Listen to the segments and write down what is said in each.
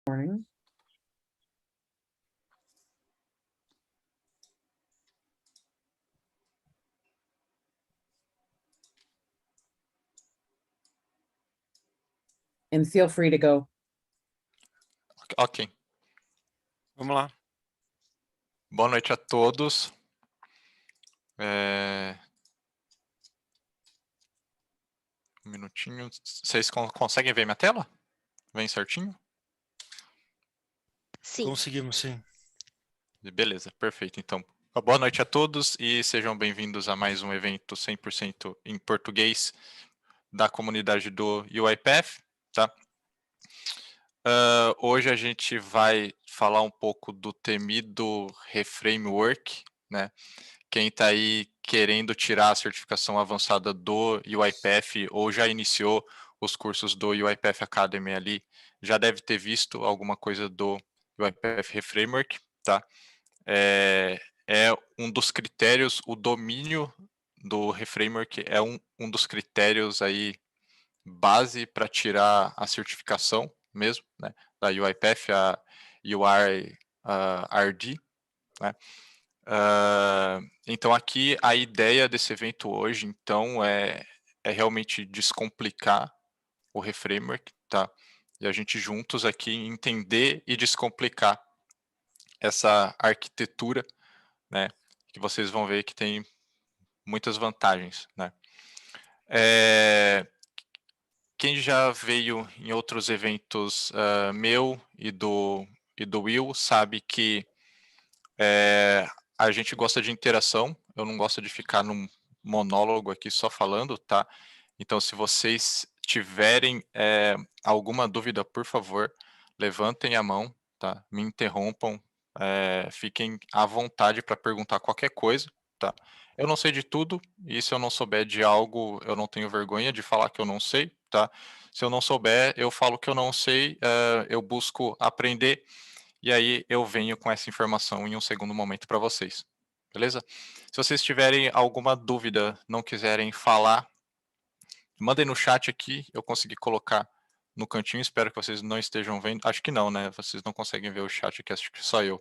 Morning. And feel free to go. Ok. Vamos lá. Boa noite a todos. Um minutinho. Vocês conseguem ver minha tela? Vem certinho? Sim. Conseguimos, sim. Beleza, perfeito. Então, boa noite a todos e sejam bem-vindos a mais um evento 100% em português da comunidade do UiPath, tá? Hoje a gente vai falar um pouco do temido Reframework, né? Quem está aí querendo tirar a certificação avançada do UiPath ou já iniciou os cursos do UiPath Academy ali, já deve ter visto alguma coisa do UiPath Reframework, tá? É um dos critérios, o domínio do Reframework é um dos critérios aí base para tirar a certificação mesmo, né, da UiPath, a UR-RD, né? Então aqui a ideia desse evento hoje, então, é realmente descomplicar o Reframework, tá? E a gente juntos aqui entender e descomplicar essa arquitetura, né? Que vocês vão ver que tem muitas vantagens, né? Quem já veio em outros eventos meu e do Will sabe que a gente gosta de interação, eu não gosto de ficar num monólogo aqui só falando, tá? Então, se vocês tiverem alguma dúvida, por favor, levantem a mão, tá? Me interrompam, fiquem à vontade para perguntar qualquer coisa, tá? Eu não sei de tudo, e se eu não souber de algo, eu não tenho vergonha de falar que eu não sei, tá? Se eu não souber, eu falo que eu não sei, eu busco aprender, e aí eu venho com essa informação em um segundo momento para vocês, beleza? Se vocês tiverem alguma dúvida, não quiserem falar, mandem no chat aqui, eu consegui colocar no cantinho, espero que vocês não estejam vendo, acho que não, né? Vocês não conseguem ver o chat aqui, acho que só eu.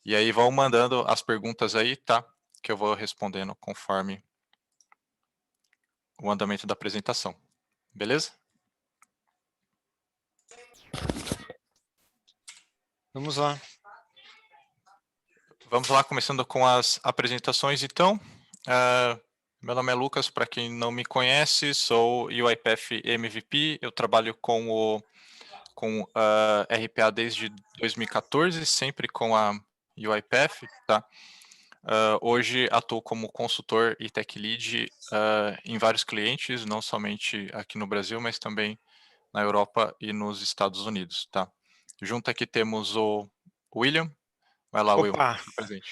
E aí vão mandando as perguntas aí, tá? Que eu vou respondendo conforme o andamento da apresentação, beleza? Vamos lá. Vamos lá, começando com as apresentações, então. Meu nome é Lucas, para quem não me conhece, sou UiPath MVP, eu trabalho com RPA desde 2014, sempre com a UiPath, tá? Hoje atuo como consultor e tech lead em vários clientes, não somente aqui no Brasil, mas também na Europa e nos Estados Unidos, tá? Junto aqui temos o William. Vai lá, Will, Opa, presente.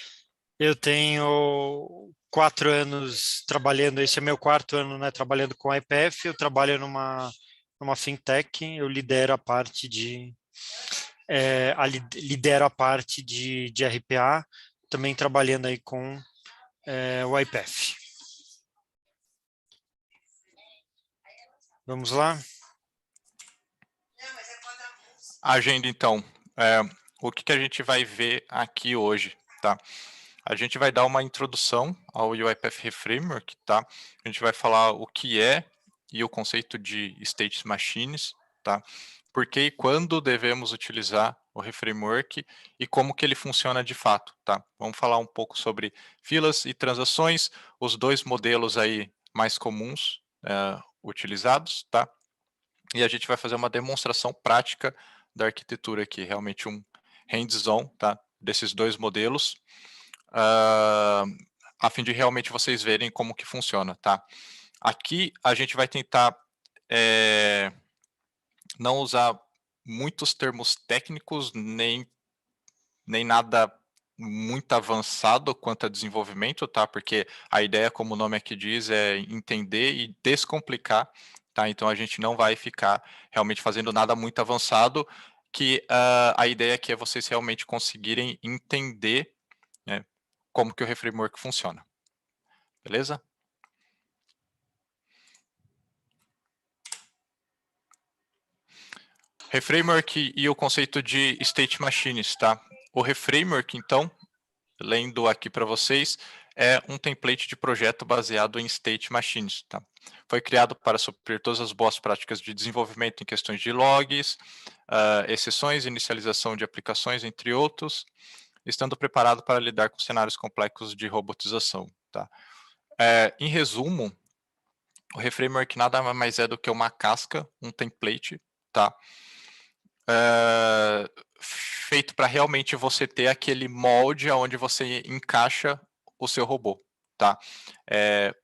eu tenho 4 anos trabalhando, esse é meu 4º ano, né, trabalhando com a IPF, eu trabalho numa fintech, eu lidero a parte de de RPA, também trabalhando aí com o IPF. Vamos lá? A agenda, então, o que a gente vai ver aqui hoje, tá? A gente vai dar uma introdução ao UiPath Reframework, tá? A gente vai falar o que é e o conceito de state machines, tá? Por que e quando devemos utilizar o Reframework e como que ele funciona de fato, tá? Vamos falar um pouco sobre filas e transações, os dois modelos aí mais comuns utilizados, tá? E a gente vai fazer uma demonstração prática da arquitetura aqui, realmente um hands-on, tá? Desses dois modelos, a fim de realmente vocês verem como que funciona, tá? Aqui a gente vai tentar não usar muitos termos técnicos, nem nada muito avançado quanto a desenvolvimento, tá? Porque a ideia, como o nome aqui diz, é entender e descomplicar, tá? Então a gente não vai ficar realmente fazendo nada muito avançado, que a ideia aqui é vocês realmente conseguirem entender, né, como que o Reframework funciona. Beleza? Reframework e o conceito de state machines, tá? O reframework, então, lendo aqui para vocês, é um template de projeto baseado em state machines, tá? Foi criado para suprir todas as boas práticas de desenvolvimento em questões de logs, exceções, inicialização de aplicações, entre outros, estando preparado para lidar com cenários complexos de robotização, tá? Em resumo, o reframework nada mais é do que uma casca, um template, tá? Feito para realmente você ter aquele molde onde você encaixa o seu robô, tá?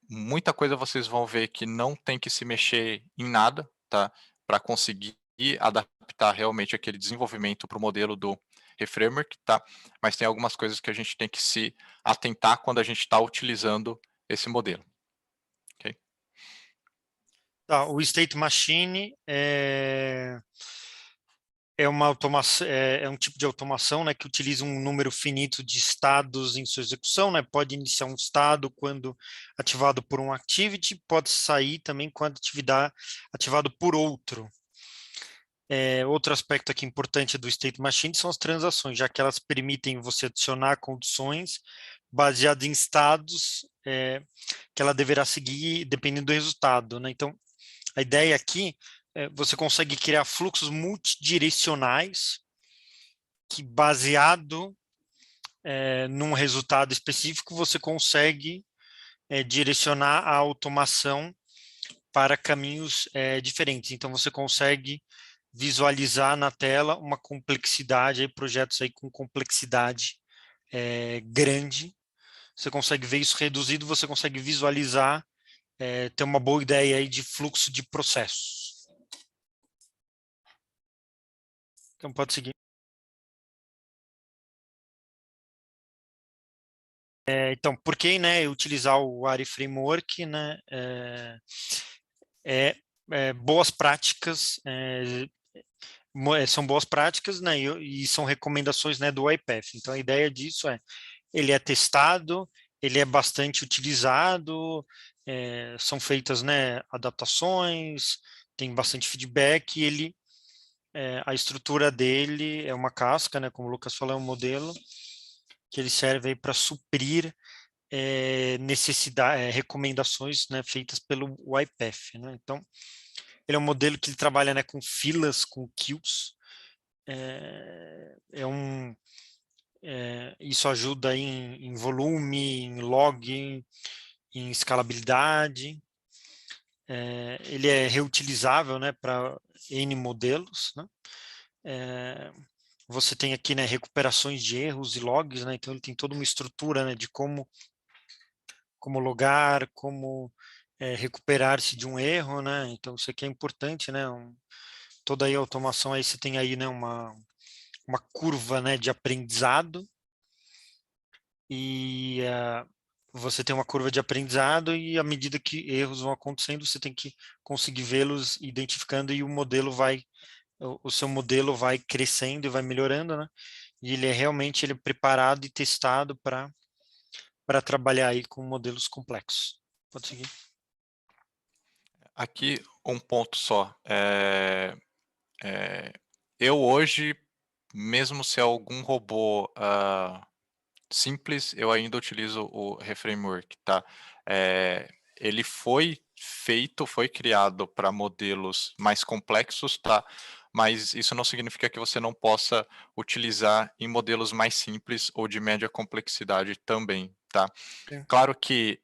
Muita coisa vocês vão ver que não tem que se mexer em nada, tá? Para conseguir adaptar realmente aquele desenvolvimento para o modelo do reframework, tá? Mas tem algumas coisas que a gente tem que se atentar quando a gente está utilizando esse modelo. Okay? Tá, o State Machine é uma automação, é um tipo de automação, né, que utiliza um número finito de estados em sua execução, né? Pode iniciar um estado quando ativado por um activity, pode sair também quando atividade ativado por outro. Outro aspecto aqui importante do State Machine são as transações, já que elas permitem você adicionar condições baseadas em estados que ela deverá seguir dependendo do resultado, né? Então, a ideia aqui você consegue criar fluxos multidirecionais que, baseado num resultado específico, você consegue direcionar a automação para caminhos diferentes. Então, você consegue visualizar na tela uma complexidade, projetos aí com complexidade grande. Você consegue ver isso reduzido, você consegue visualizar, ter uma boa ideia aí de fluxo de processos. Então, pode seguir. Então, por que, né, utilizar o ARI Framework, né, boas práticas, são boas práticas, né, e são recomendações, né, do IPEF. Então, a ideia disso ele é testado, ele é bastante utilizado, são feitas, né, adaptações, tem bastante feedback, e ele, a estrutura dele é uma casca, né, como o Lucas falou, é um modelo que ele serve para suprir recomendações, né, feitas pelo YPF, né? Então, ele é um modelo que ele trabalha, né, com filas, com queues. Isso ajuda em volume, em log, em escalabilidade. Ele é reutilizável, né, para N modelos, né? Você tem aqui, né, recuperações de erros e logs, né? Então ele tem toda uma estrutura, né, de como logar, como recuperar-se de um erro, né? Então isso aqui é importante, né? Toda aí a automação aí você tem aí, né, uma curva, né, de aprendizado, e você tem uma curva de aprendizado, e à medida que erros vão acontecendo, você tem que conseguir vê-los identificando, e o seu modelo vai crescendo e vai melhorando, né? E ele é realmente preparado e testado para trabalhar aí com modelos complexos. Pode seguir. Aqui um ponto só. Eu hoje, mesmo se é algum robô simples, eu ainda utilizo o Reframework, tá? Ele foi criado para modelos mais complexos, tá? Mas isso não significa que você não possa utilizar em modelos mais simples ou de média complexidade também, tá? Sim. Claro que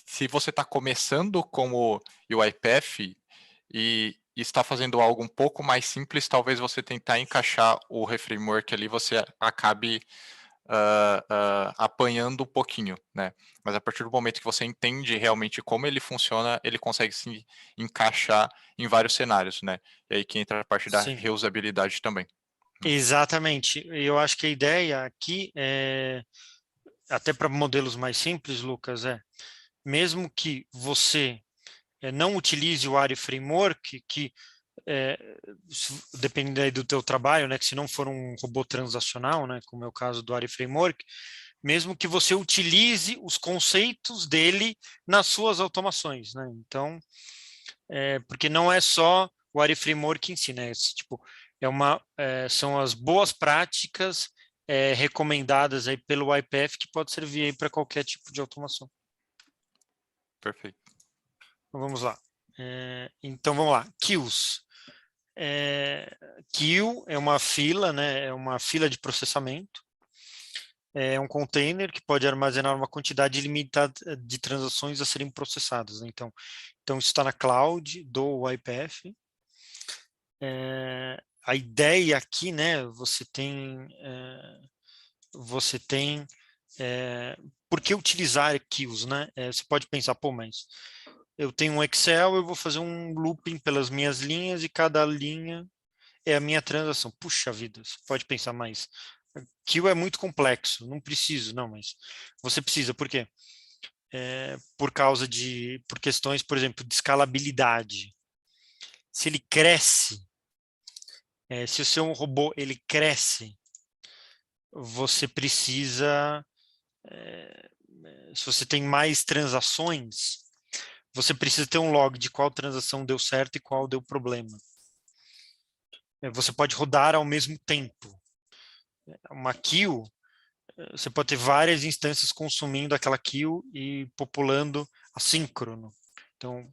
se você está começando como UiPath e está fazendo algo um pouco mais simples, talvez você tentar encaixar o reframework ali, você acabe apanhando um pouquinho, né? Mas a partir do momento que você entende realmente como ele funciona, ele consegue se encaixar em vários cenários, né? E aí que entra a parte da Sim. reusabilidade também. Exatamente. Eu acho que a ideia aqui até para modelos mais simples, Lucas, mesmo que você não utilize o ARI Framework, que dependendo aí do teu trabalho, né, que se não for um robô transacional, né, como é o caso do ARI Framework, mesmo que você utilize os conceitos dele nas suas automações, né? Então, porque não é só o ARI Framework em si, né? Tipo, são as boas práticas recomendadas aí pelo YPF que pode servir para qualquer tipo de automação. Perfeito. Então, vamos lá. Então, vamos lá. Queues. Queue é uma fila, né? É uma fila de processamento. É um container que pode armazenar uma quantidade ilimitada de transações a serem processadas, né? Então isso está na cloud do YPF. A ideia aqui, né? Você tem por que utilizar queues, né? Você pode pensar, pô, mas eu tenho um Excel, eu vou fazer um looping pelas minhas linhas e cada linha é a minha transação. Puxa vida, você pode pensar mais. Queue é muito complexo, não preciso, não, mas você precisa, por quê? Por questões, por exemplo, de escalabilidade. Se ele cresce, se o seu robô ele cresce, você precisa, se você tem mais transações, você precisa ter um log de qual transação deu certo e qual deu problema. Você pode rodar ao mesmo tempo. Uma queue, você pode ter várias instâncias consumindo aquela queue e populando assíncrono. Então,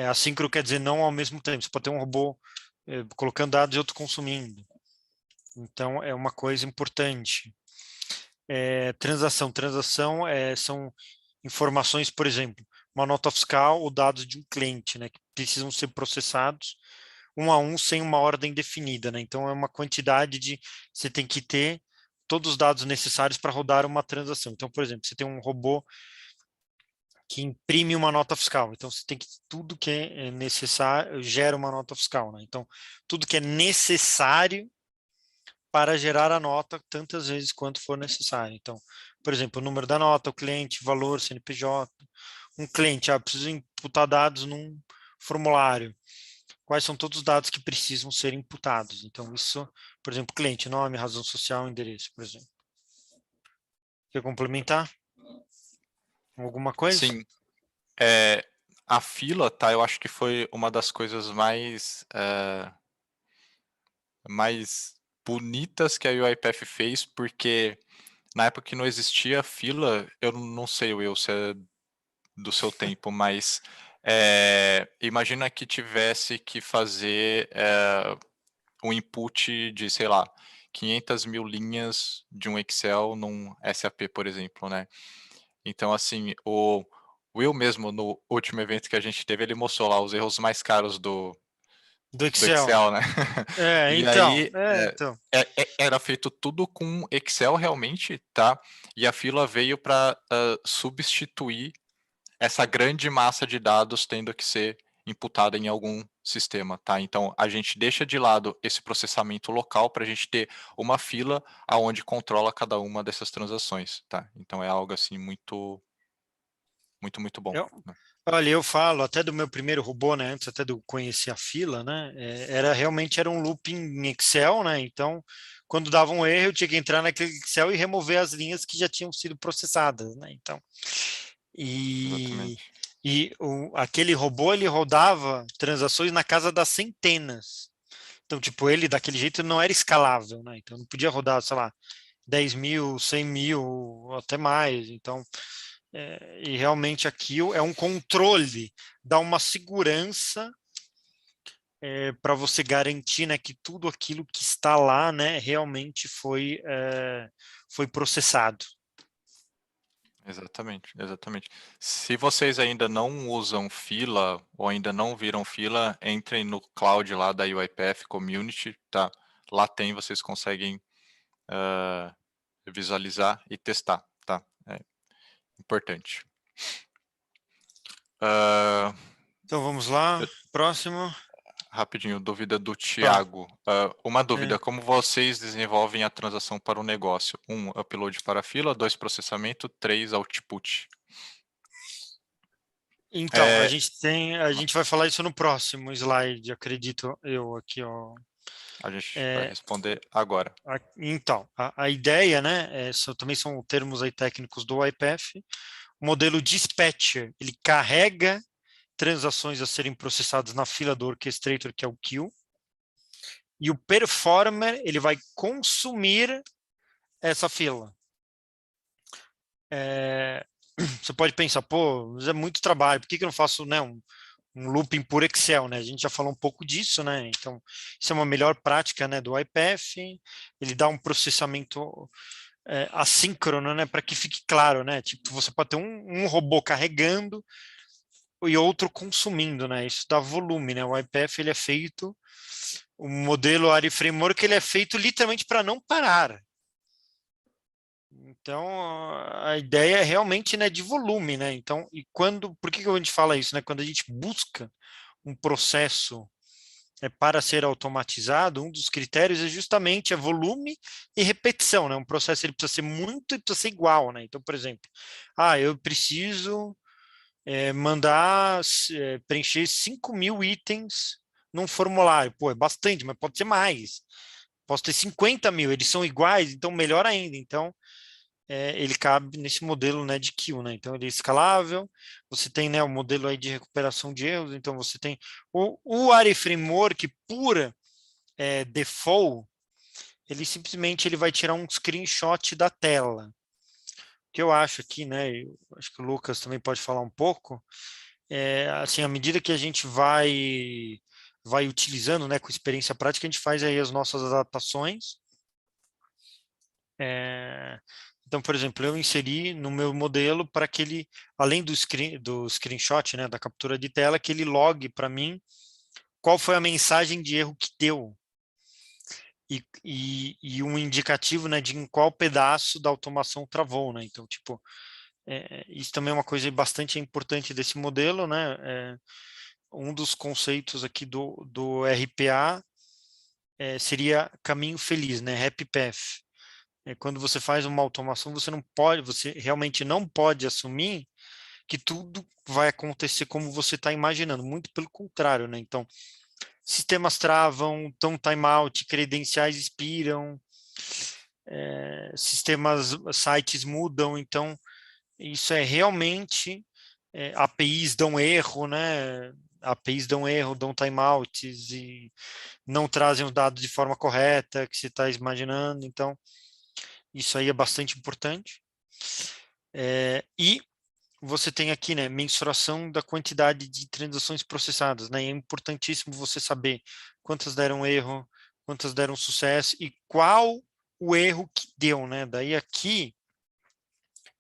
assíncrono quer dizer não ao mesmo tempo. Você pode ter um robô colocando dados e outro consumindo. Então, é uma coisa importante. Transação são informações, por exemplo, uma nota fiscal ou dados de um cliente, né, que precisam ser processados um a um sem uma ordem definida, né? Então é uma quantidade você tem que ter todos os dados necessários para rodar uma transação. Então, por exemplo, você tem um robô que imprime uma nota fiscal. Então você tem que tudo que é necessário gera uma nota fiscal, né? Então tudo que é necessário para gerar a nota tantas vezes quanto for necessário. Então, por exemplo, o número da nota, o cliente, valor, CNPJ. Um cliente, preciso imputar dados num formulário. Quais são todos os dados que precisam ser imputados. Então, isso, por exemplo, cliente, nome, razão social, endereço, por exemplo. Quer complementar? Alguma coisa? Sim, a fila, tá? Eu acho que foi uma das coisas mais bonitas que a UiPath fez, porque na época que não existia fila, eu não sei, Will, se é do seu tempo, mas imagina que tivesse que fazer um input de, sei lá, 500 mil linhas de um Excel num SAP, por exemplo, né? Então, assim, o Will mesmo, no último evento que a gente teve, ele mostrou lá os erros mais caros Do do Excel. Excel, né? E aí, Então. era feito tudo com Excel realmente, tá? E a fila veio para substituir essa grande massa de dados tendo que ser imputada em algum sistema, tá? Então, a gente deixa de lado esse processamento local para a gente ter uma fila aonde controla cada uma dessas transações, tá? Então, é algo assim muito, muito, muito bom. Eu, Né? olha, eu falo até do meu primeiro robô, né? Antes até de eu conhecer a fila, né? Realmente era um looping em Excel, né? Então, quando dava um erro, eu tinha que entrar naquele Excel e remover as linhas que já tinham sido processadas, né? Então, e, Exatamente. aquele robô, ele rodava transações na casa das centenas. Então, tipo, ele daquele jeito não era escalável, né? Então, não podia rodar, sei lá, 10 mil, 100 mil, até mais. Então, e realmente aqui é um controle, dá uma segurança para você garantir, né, que tudo aquilo que está lá, né, realmente foi processado. Exatamente, exatamente. Se vocês ainda não usam fila ou ainda não viram fila, entrem no cloud lá da UiPath Community, tá? Lá tem, vocês conseguem visualizar e testar, tá? É importante. Então vamos lá, Eu- próximo. Rapidinho, dúvida do Tá. Tiago. Uma É, dúvida, como vocês desenvolvem a transação para o negócio? 1, upload para a fila, 2, processamento, 3, output. Então, É, a gente vai falar isso no próximo slide, acredito eu aqui, ó. a gente vai É, responder agora. Então, a ideia, né, também são termos aí técnicos do YPF. O modelo dispatcher, ele carrega transações a serem processadas na fila do orchestrator, que é o queue, e o performer ele vai consumir essa fila. Você pode pensar, pô, mas é muito trabalho, por que eu não faço, né, um looping por Excel, né? A gente já falou um pouco disso, né? Então, isso é uma melhor prática, né, do IPF. Ele dá um processamento assíncrono, né, para que fique claro, né? Tipo, você pode ter um robô carregando e outro consumindo, né? Isso dá volume, né? O IPF ele é feito, o modelo ARI Framework ele é feito literalmente para não parar. Então, a ideia é realmente, né, de volume, né? Então, por que a gente fala isso, né? Quando a gente busca um processo para ser automatizado, um dos critérios é justamente volume e repetição, né? Um processo ele precisa ser muito e precisa ser igual, né? Então, por exemplo, eu preciso preencher 5.000 itens num formulário. Pô, é bastante, mas pode ser mais. Posso ter 50.000, eles são iguais, então melhor ainda. Então, ele cabe nesse modelo, né, de queue, né? Então ele é escalável. Você tem, né, o modelo aí de recuperação de erros. Então você tem o ARI Framework por default, ele simplesmente ele vai tirar um screenshot da tela. O que eu acho aqui, né? Eu acho que o Lucas também pode falar um pouco. Assim, à medida que a gente vai utilizando, né, com experiência prática, a gente faz aí as nossas adaptações. Então, por exemplo, eu inseri no meu modelo para que ele, além do screenshot, né, da captura de tela, que ele logue para mim qual foi a mensagem de erro que deu. E um indicativo, né, de em qual pedaço da automação travou, né? Então, tipo, isso também é uma coisa bastante importante desse modelo, né? Um dos conceitos aqui do RPA seria caminho feliz, né? Happy Path. Quando você faz uma automação, você realmente não pode assumir que tudo vai acontecer como você está imaginando, muito pelo contrário, né? Então, sistemas travam, dão timeout, credenciais expiram, sites mudam, então isso é realmente APIs dão erro, né? APIs dão erro, dão timeouts e não trazem os dados de forma correta que você está imaginando, então isso aí é bastante importante. E você tem aqui, né, mensuração da quantidade de transações processadas, né? É importantíssimo você saber quantas deram erro, quantas deram sucesso e qual o erro que deu, né? Daí aqui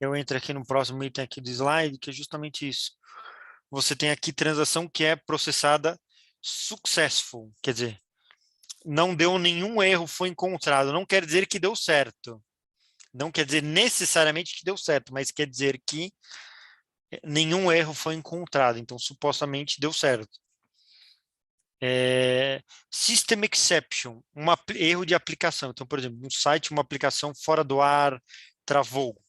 eu entro aqui no próximo item aqui do slide, que é justamente isso. Você tem aqui transação que é processada successful, quer dizer, não deu nenhum erro, foi encontrado. Não quer dizer que deu certo. Não quer dizer necessariamente que deu certo, mas quer dizer que nenhum erro foi encontrado, então supostamente deu certo. System exception, erro de aplicação. Então, por exemplo, um site, uma aplicação fora do ar, travou.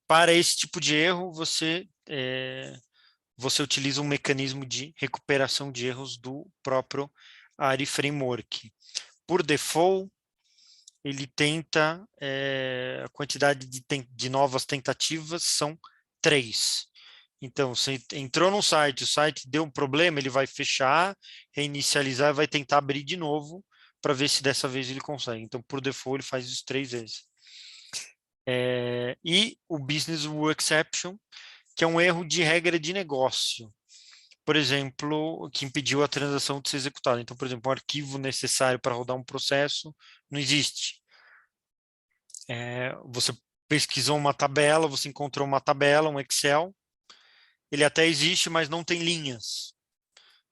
Para esse tipo de erro, você utiliza um mecanismo de recuperação de erros do próprio ARI Framework. Por default, ele tenta, a quantidade de novas tentativas são 3. Então, você entrou no site, o site deu um problema, ele vai fechar, reinicializar e vai tentar abrir de novo para ver se dessa vez ele consegue. Então, por default, ele faz isso 3 vezes. E o Business Rule Exception, que é um erro de regra de negócio. Por exemplo, que impediu a transação de ser executada. Então, por exemplo, um arquivo necessário para rodar um processo não existe. Você pesquisou uma tabela, você encontrou uma tabela, um Excel, ele até existe, mas não tem linhas.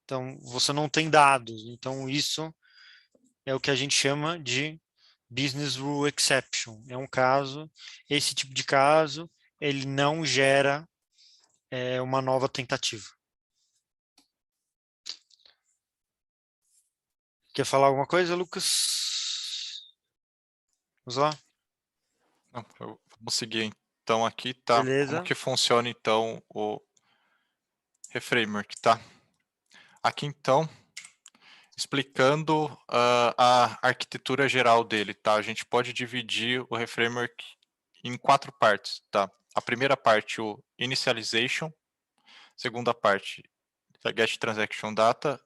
Então, você não tem dados. Então, isso é o que a gente chama de Business Rule Exception. É um caso, esse tipo de caso, ele não gera uma nova tentativa. Quer falar alguma coisa, Lucas? Vamos lá? Não, vamos seguir então aqui, tá? Como Beleza. que funciona então o Reframework, tá? Aqui então, explicando a arquitetura geral dele, tá? A gente pode dividir o Reframework em 4 partes, tá? a primeira parte, o initialization, segunda parte, a get transaction data,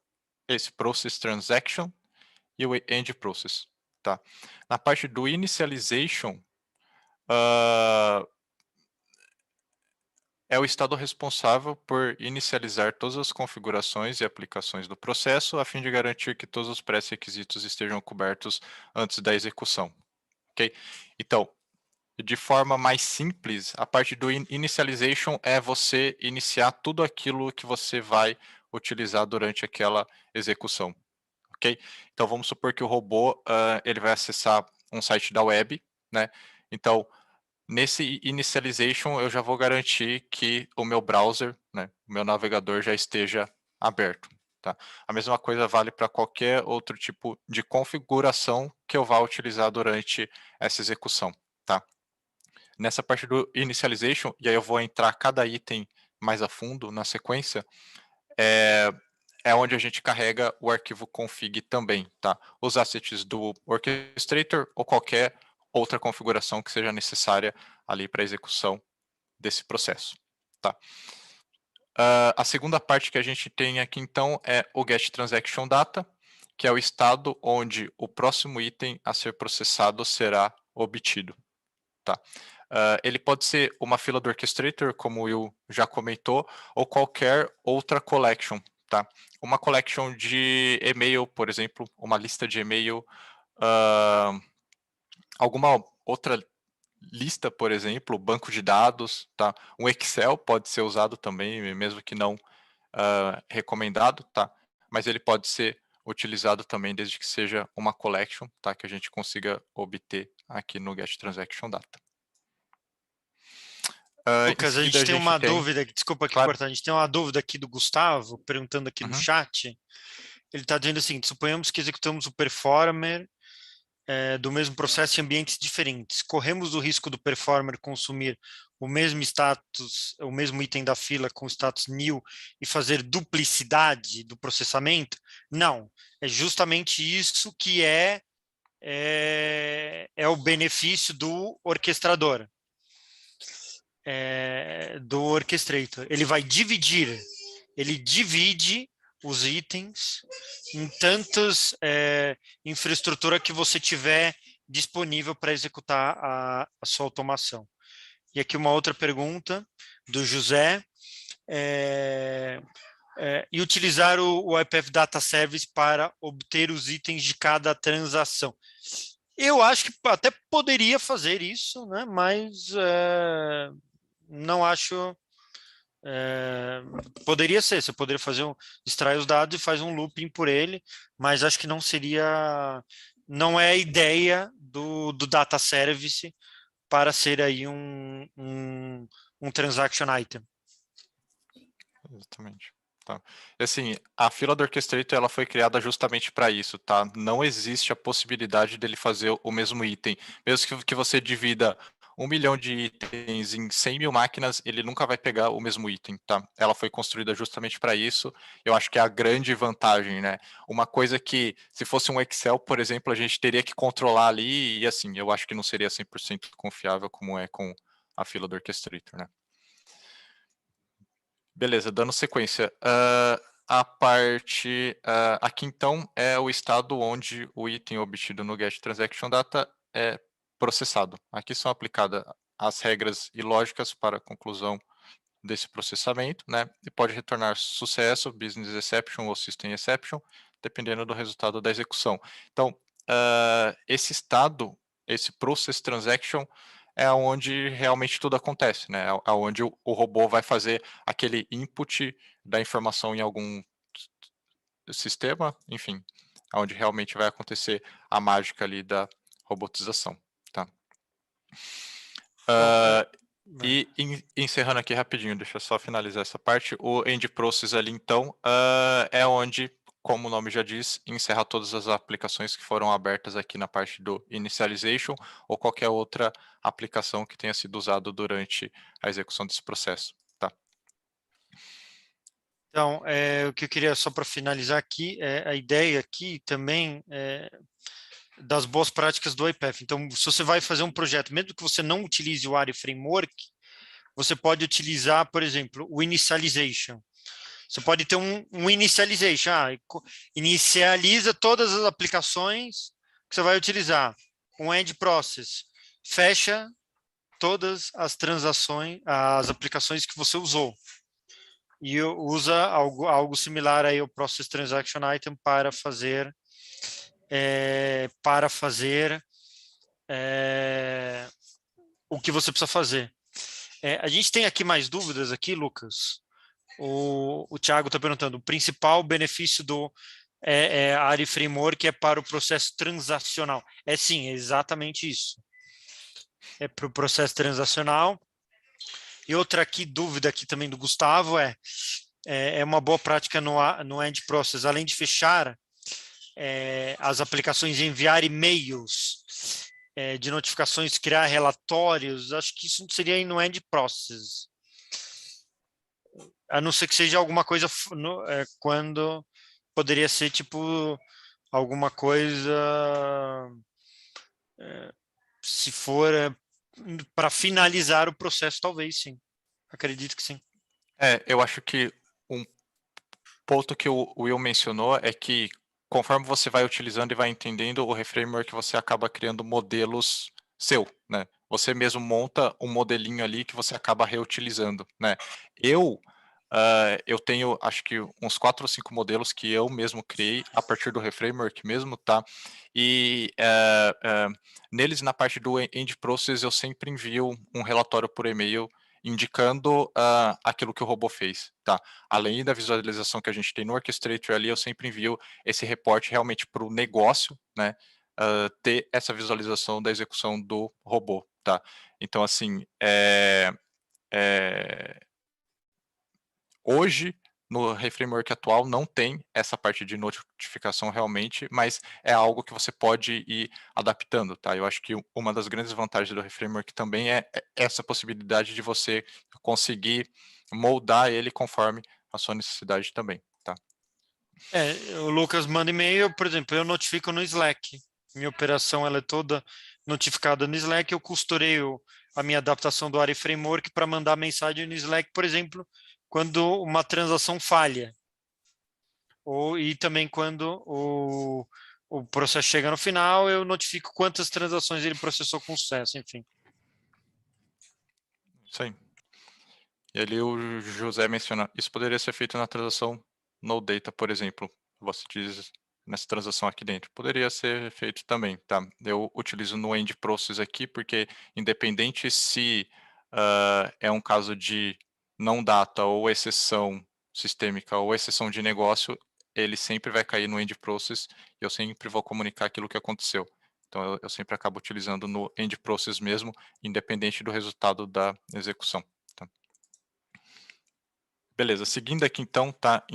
esse process transaction e o end process, tá? Na parte do initialization, é o estado responsável por inicializar todas as configurações e aplicações do processo, a fim de garantir que todos os pré-requisitos estejam cobertos antes da execução, ok? Então, de forma mais simples, a parte do initialization é você iniciar tudo aquilo que você vai utilizar durante aquela execução, ok? Então, vamos supor que o robô ele vai acessar um site da web, né? Então, nesse initialization, eu já vou garantir que o meu browser, né, o meu navegador já esteja aberto, tá? A mesma coisa vale para qualquer outro tipo de configuração que eu vá utilizar durante essa execução, tá? Nessa parte do initialization, e aí eu vou entrar cada item mais a fundo na sequência, é onde a gente carrega o arquivo config também, tá? Os assets do orchestrator ou qualquer outra configuração que seja necessária ali para a execução desse processo, tá? A segunda parte que a gente tem aqui, então, é o get transaction data, que é o estado onde o próximo item a ser processado será obtido, tá? Ele pode ser uma fila do orchestrator, como o Will já comentou, ou qualquer outra collection, tá? Uma collection de e-mail, por exemplo, uma lista de e-mail, alguma outra lista, por exemplo, banco de dados, tá? Um Excel pode ser usado também, mesmo que não recomendado, tá? Mas ele pode ser utilizado também desde que seja uma collection, tá? Que a gente consiga obter aqui no Get Transaction Data. Em Lucas, a seguida gente a tem gente uma tem, dúvida, desculpa aqui claro, cortar, a gente tem uma dúvida aqui do Gustavo, perguntando aqui no uhum, chat. Ele está dizendo o seguinte: suponhamos que executamos o performer do mesmo processo em ambientes diferentes. Corremos o risco do performer consumir o mesmo status, o mesmo item da fila com status new e fazer duplicidade do processamento? Não, é justamente isso que é o benefício do orquestrador, do orchestrator. Ele divide os itens em tantas infraestrutura que você tiver disponível para executar a sua automação. E aqui uma outra pergunta do José. E utilizar o IPF Data Service para obter os itens de cada transação. Eu acho que até poderia fazer isso, né? Mas não acho. Poderia ser, você poderia extrair os dados e faz um looping por ele, mas acho que não é a ideia do Data Service para ser aí um transaction item. exatamente. Tá. Assim, a fila do orchestrator ela foi criada justamente para isso, tá? Não existe a possibilidade dele fazer o mesmo item. Mesmo que você divida 1 milhão de itens em 100 mil máquinas, ele nunca vai pegar o mesmo item, tá? Ela foi construída justamente para isso. Eu acho que é a grande vantagem, né? Uma coisa que, se fosse um Excel, por exemplo, a gente teria que controlar ali, e assim, eu acho que não seria 100% confiável como é com a fila do orchestrator, né? Beleza, dando sequência. A parte aqui então é o estado onde o item obtido no Get Transaction Data é processado. Aqui são aplicadas as regras e lógicas para a conclusão desse processamento, né? E pode retornar sucesso, business exception ou system exception, dependendo do resultado da execução. Então, esse estado, esse process transaction, é onde realmente tudo acontece, né? É onde o robô vai fazer aquele input da informação em algum sistema, enfim, onde realmente vai acontecer a mágica ali da robotização, tá? Bom, E encerrando aqui rapidinho, deixa eu só finalizar essa parte. O end process ali, então, é onde, como o nome já diz, encerra todas as aplicações que foram abertas aqui na parte do initialization ou qualquer outra aplicação que tenha sido usado durante a execução desse processo. Tá? então, o que eu queria só para finalizar aqui, a ideia aqui também das boas práticas do IPF. Então, se você vai fazer um projeto, mesmo que você não utilize o ARI Framework, você pode utilizar, por exemplo, o initialization. Você pode ter um initialization, inicializa todas as aplicações que você vai utilizar. Um end process, fecha todas as transações, as aplicações que você usou. E usa algo similar aí ao process transaction item para fazer o que você precisa fazer. A gente tem aqui mais dúvidas aqui, Lucas. O Thiago está perguntando, o principal benefício do ARI Framework é para o processo transacional. Sim, é exatamente isso. É para o processo transacional. E outra aqui, dúvida aqui também do Gustavo é uma boa prática no End Process, além de fechar as aplicações, enviar e-mails de notificações, criar relatórios, acho que isso seria no End Process. A não ser que seja alguma coisa quando poderia ser tipo alguma coisa se for para finalizar o processo, talvez sim. Acredito que sim. Eu acho que um ponto que o Will mencionou é que conforme você vai utilizando e vai entendendo o reframework, você acaba criando modelos seu, né? Você mesmo monta um modelinho ali que você acaba reutilizando, né? Eu tenho, acho que uns 4 ou 5 modelos que eu mesmo criei a partir do reframework mesmo, tá? E neles, na parte do end process, eu sempre envio um relatório por e-mail indicando aquilo que o robô fez, tá? Além da visualização que a gente tem no Orchestrator ali, eu sempre envio esse reporte realmente para o negócio, né? Ter essa visualização da execução do robô, tá? Então, assim, hoje, no reframework atual, não tem essa parte de notificação realmente, mas é algo que você pode ir adaptando, tá? Eu acho que uma das grandes vantagens do reframework também é essa possibilidade de você conseguir moldar ele conforme a sua necessidade também, tá? O Lucas manda e-mail, por exemplo, eu notifico no Slack. Minha operação ela é toda notificada no Slack. Eu costureio a minha adaptação do ARI Framework para mandar mensagem no Slack, por exemplo, quando uma transação falha. E também quando o processo chega no final, eu notifico quantas transações ele processou com sucesso, enfim. Isso aí. E ali o José menciona, isso poderia ser feito na transação no data, por exemplo. Você diz nessa transação aqui dentro. Poderia ser feito também, tá? Eu utilizo no end process aqui, porque independente se é um caso de não data ou exceção sistêmica ou exceção de negócio, ele sempre vai cair no end process e eu sempre vou comunicar aquilo que aconteceu. Então eu sempre acabo utilizando no end process mesmo, independente do resultado da execução. Tá? Beleza, seguindo aqui então, tá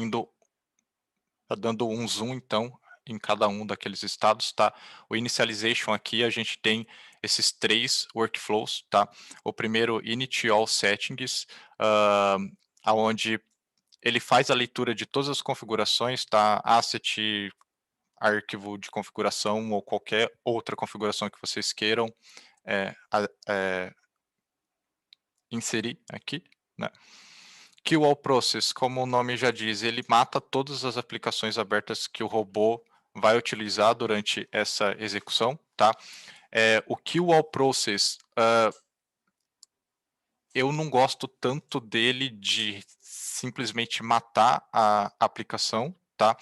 dando um zoom então em cada um daqueles estados, tá? O initialization aqui a gente tem esses 3 workflows, tá? O primeiro, init all settings, aonde ele faz a leitura de todas as configurações, tá? Asset, arquivo de configuração ou qualquer outra configuração que vocês queiram inserir aqui, né? Kill all process, como o nome já diz, ele mata todas as aplicações abertas que o robô vai utilizar durante essa execução, tá? O kill all process, eu não gosto tanto dele de simplesmente matar a aplicação, tá?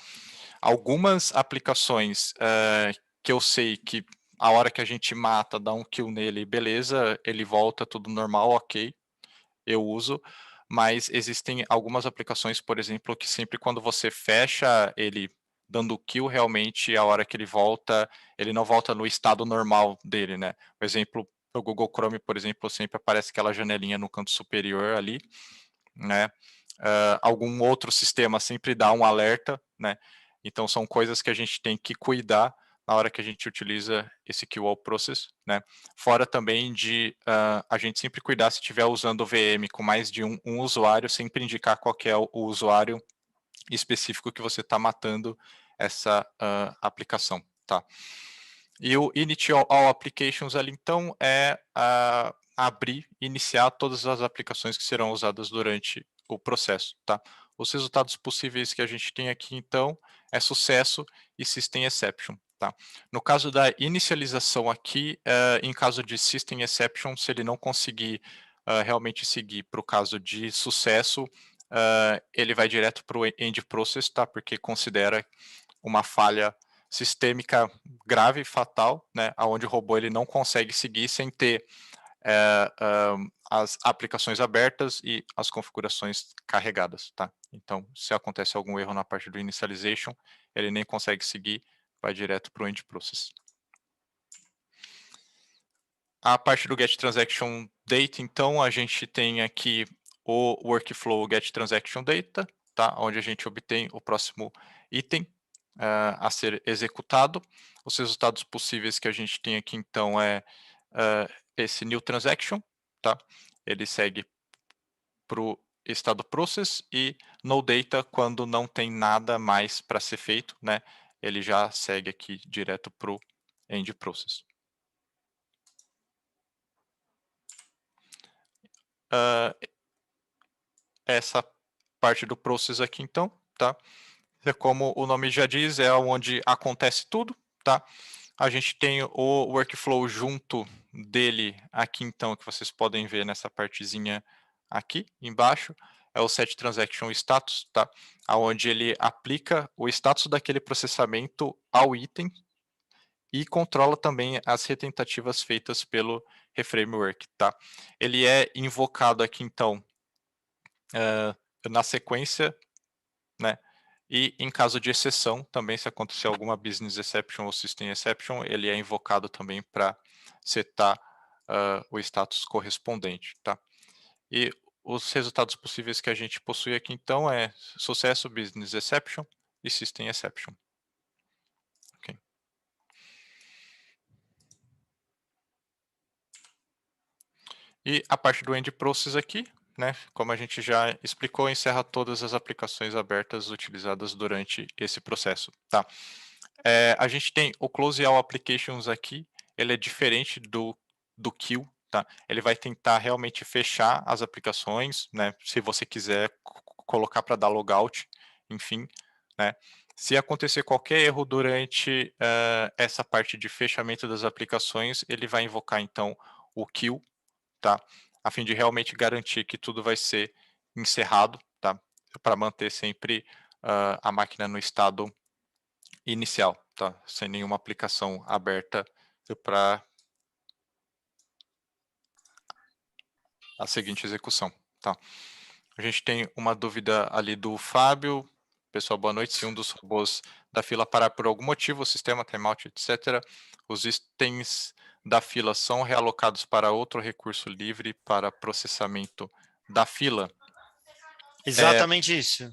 Algumas aplicações que eu sei que a hora que a gente mata, dá um kill nele, beleza, ele volta tudo normal, ok, eu uso, mas existem algumas aplicações, por exemplo, que sempre quando você fecha ele dando kill, realmente a hora que ele não volta no estado normal dele, né? Por exemplo, o Google Chrome, por exemplo, sempre aparece aquela janelinha no canto superior ali, né? Algum outro sistema sempre dá um alerta, né? Então são coisas que a gente tem que cuidar na hora que a gente utiliza esse kill all process, né? Fora também de a gente sempre cuidar se estiver usando o VM com mais de um usuário, sempre indicar qual que é o usuário específico que você está matando essa aplicação, tá? E o init all applications ali, então, abrir e iniciar todas as aplicações que serão usadas durante o processo, tá? Os resultados possíveis que a gente tem aqui, então, é sucesso e System Exception, tá? No caso da inicialização aqui, em caso de System Exception, se ele não conseguir realmente seguir para o caso de sucesso, ele vai direto para o End Process, tá? Porque considera uma falha sistêmica grave, fatal, né? Onde o robô ele não consegue seguir sem ter as aplicações abertas e as configurações carregadas, tá? Então, se acontece algum erro na parte do initialization, ele nem consegue seguir, vai direto para o end process. A parte do get transaction data, então, a gente tem aqui o workflow get transaction data, tá? Onde a gente obtém o próximo item a ser executado. Os resultados possíveis que a gente tem aqui, então, é esse new transaction, tá? Ele segue para o estado process e no data quando não tem nada mais para ser feito, né? Ele já segue aqui direto para o end process. Essa parte do process aqui, então, tá? É como o nome já diz, é onde acontece tudo, tá? A gente tem o workflow junto dele aqui, então, que vocês podem ver nessa partezinha aqui embaixo, é o set transaction status, tá? Onde ele aplica o status daquele processamento ao item e controla também as retentativas feitas pelo reframework, tá? Ele é invocado aqui, então, na sequência, né? E em caso de exceção, também se acontecer alguma business exception ou system exception, ele é invocado também para setar o status correspondente, tá? E os resultados possíveis que a gente possui aqui, então, é sucesso, business exception e system exception. Okay. E a parte do end process aqui, né, como a gente já explicou, encerra todas as aplicações abertas utilizadas durante esse processo, tá? A gente tem o Close All Applications aqui, ele é diferente do Kill, tá? Ele vai tentar realmente fechar as aplicações, né? Se você quiser colocar para dar logout, enfim, né? Se acontecer qualquer erro durante essa parte de fechamento das aplicações, ele vai invocar então o Kill, tá? A fim de realmente garantir que tudo vai ser encerrado, tá? Para manter sempre a máquina no estado inicial, tá? Sem nenhuma aplicação aberta para a seguinte execução, tá? A gente tem uma dúvida ali do Fábio. Pessoal, boa noite. Se um dos robôs da fila parar por algum motivo, o sistema, timeout, etc., os itens da fila são realocados para outro recurso livre para processamento da fila. Exatamente isso.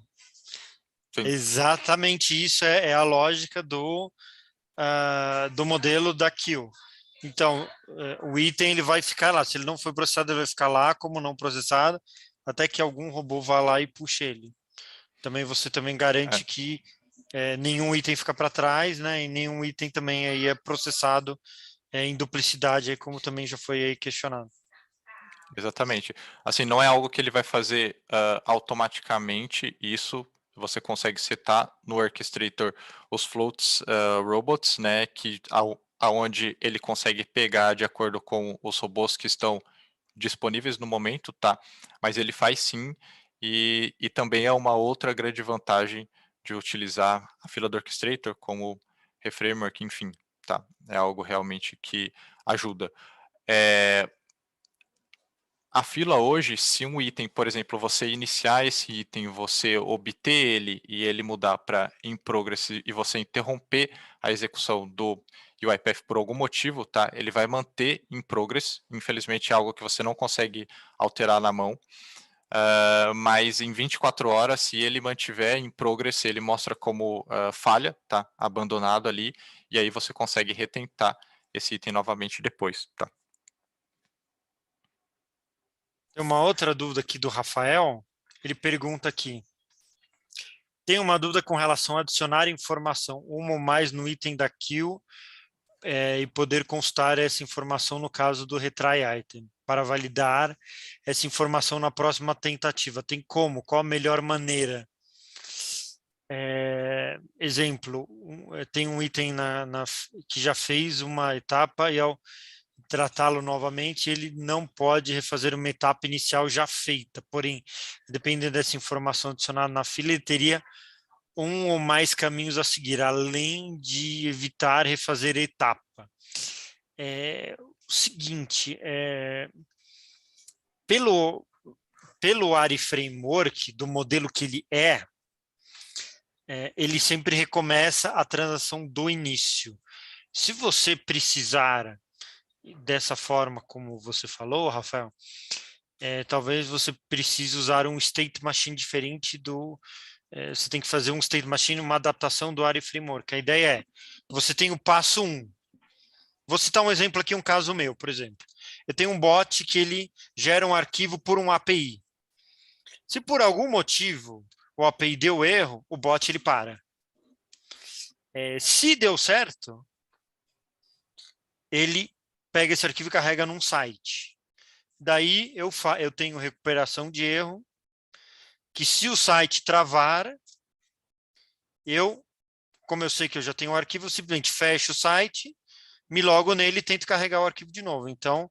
Sim. Exatamente isso é a lógica do modelo da queue. Então, o item ele vai ficar lá. Se ele não foi processado, ele vai ficar lá como não processado, até que algum robô vá lá e puxe ele. Também você também garante que nenhum item fica para trás, né? E nenhum item também aí é processado em duplicidade, aí, como também já foi aí questionado. Exatamente. Assim, não é algo que ele vai fazer automaticamente, isso você consegue setar no Orchestrator os floats robots, né, que aonde ele consegue pegar de acordo com os robôs que estão disponíveis no momento, tá? Mas ele faz sim, e também é uma outra grande vantagem de utilizar a fila do Orchestrator como reframework, enfim, tá? É algo realmente que ajuda. A fila hoje, se um item, por exemplo, você iniciar esse item, você obter ele e ele mudar para in progress e você interromper a execução do UiPath por algum motivo, tá? Ele vai manter in progress. Infelizmente é algo que você não consegue alterar na mão. Mas em 24 horas, se ele mantiver em progress, ele mostra como falha, tá? Abandonado ali, e aí você consegue retentar esse item novamente depois, tá? Tem uma outra dúvida aqui do Rafael. Ele pergunta aqui: tem uma dúvida com relação a adicionar informação, uma ou mais no item da queue e poder constar essa informação no caso do retry item. para validar essa informação na próxima tentativa. Tem como? Qual a melhor maneira? Exemplo, tem um item que já fez uma etapa e ao tratá-lo novamente, ele não pode refazer uma etapa inicial já feita. Porém, dependendo dessa informação adicionada na fila, ele teria um ou mais caminhos a seguir, além de evitar refazer a etapa. O seguinte, pelo ARI Framework, do modelo que ele ele sempre recomeça a transação do início. Se você precisar dessa forma, como você falou, Rafael, talvez você precise usar um state machine diferente você tem que fazer um state machine, uma adaptação do ARI Framework. A ideia você tem o passo 1. Vou citar um exemplo aqui, um caso meu, por exemplo. Eu tenho um bot que ele gera um arquivo por um API. Se por algum motivo o API deu erro, o bot ele para. Se deu certo, ele pega esse arquivo e carrega num site. Daí eu tenho recuperação de erro, que se o site travar, como eu sei que eu já tenho o arquivo, eu simplesmente fecho o site, me logo nele e tento carregar o arquivo de novo. Então,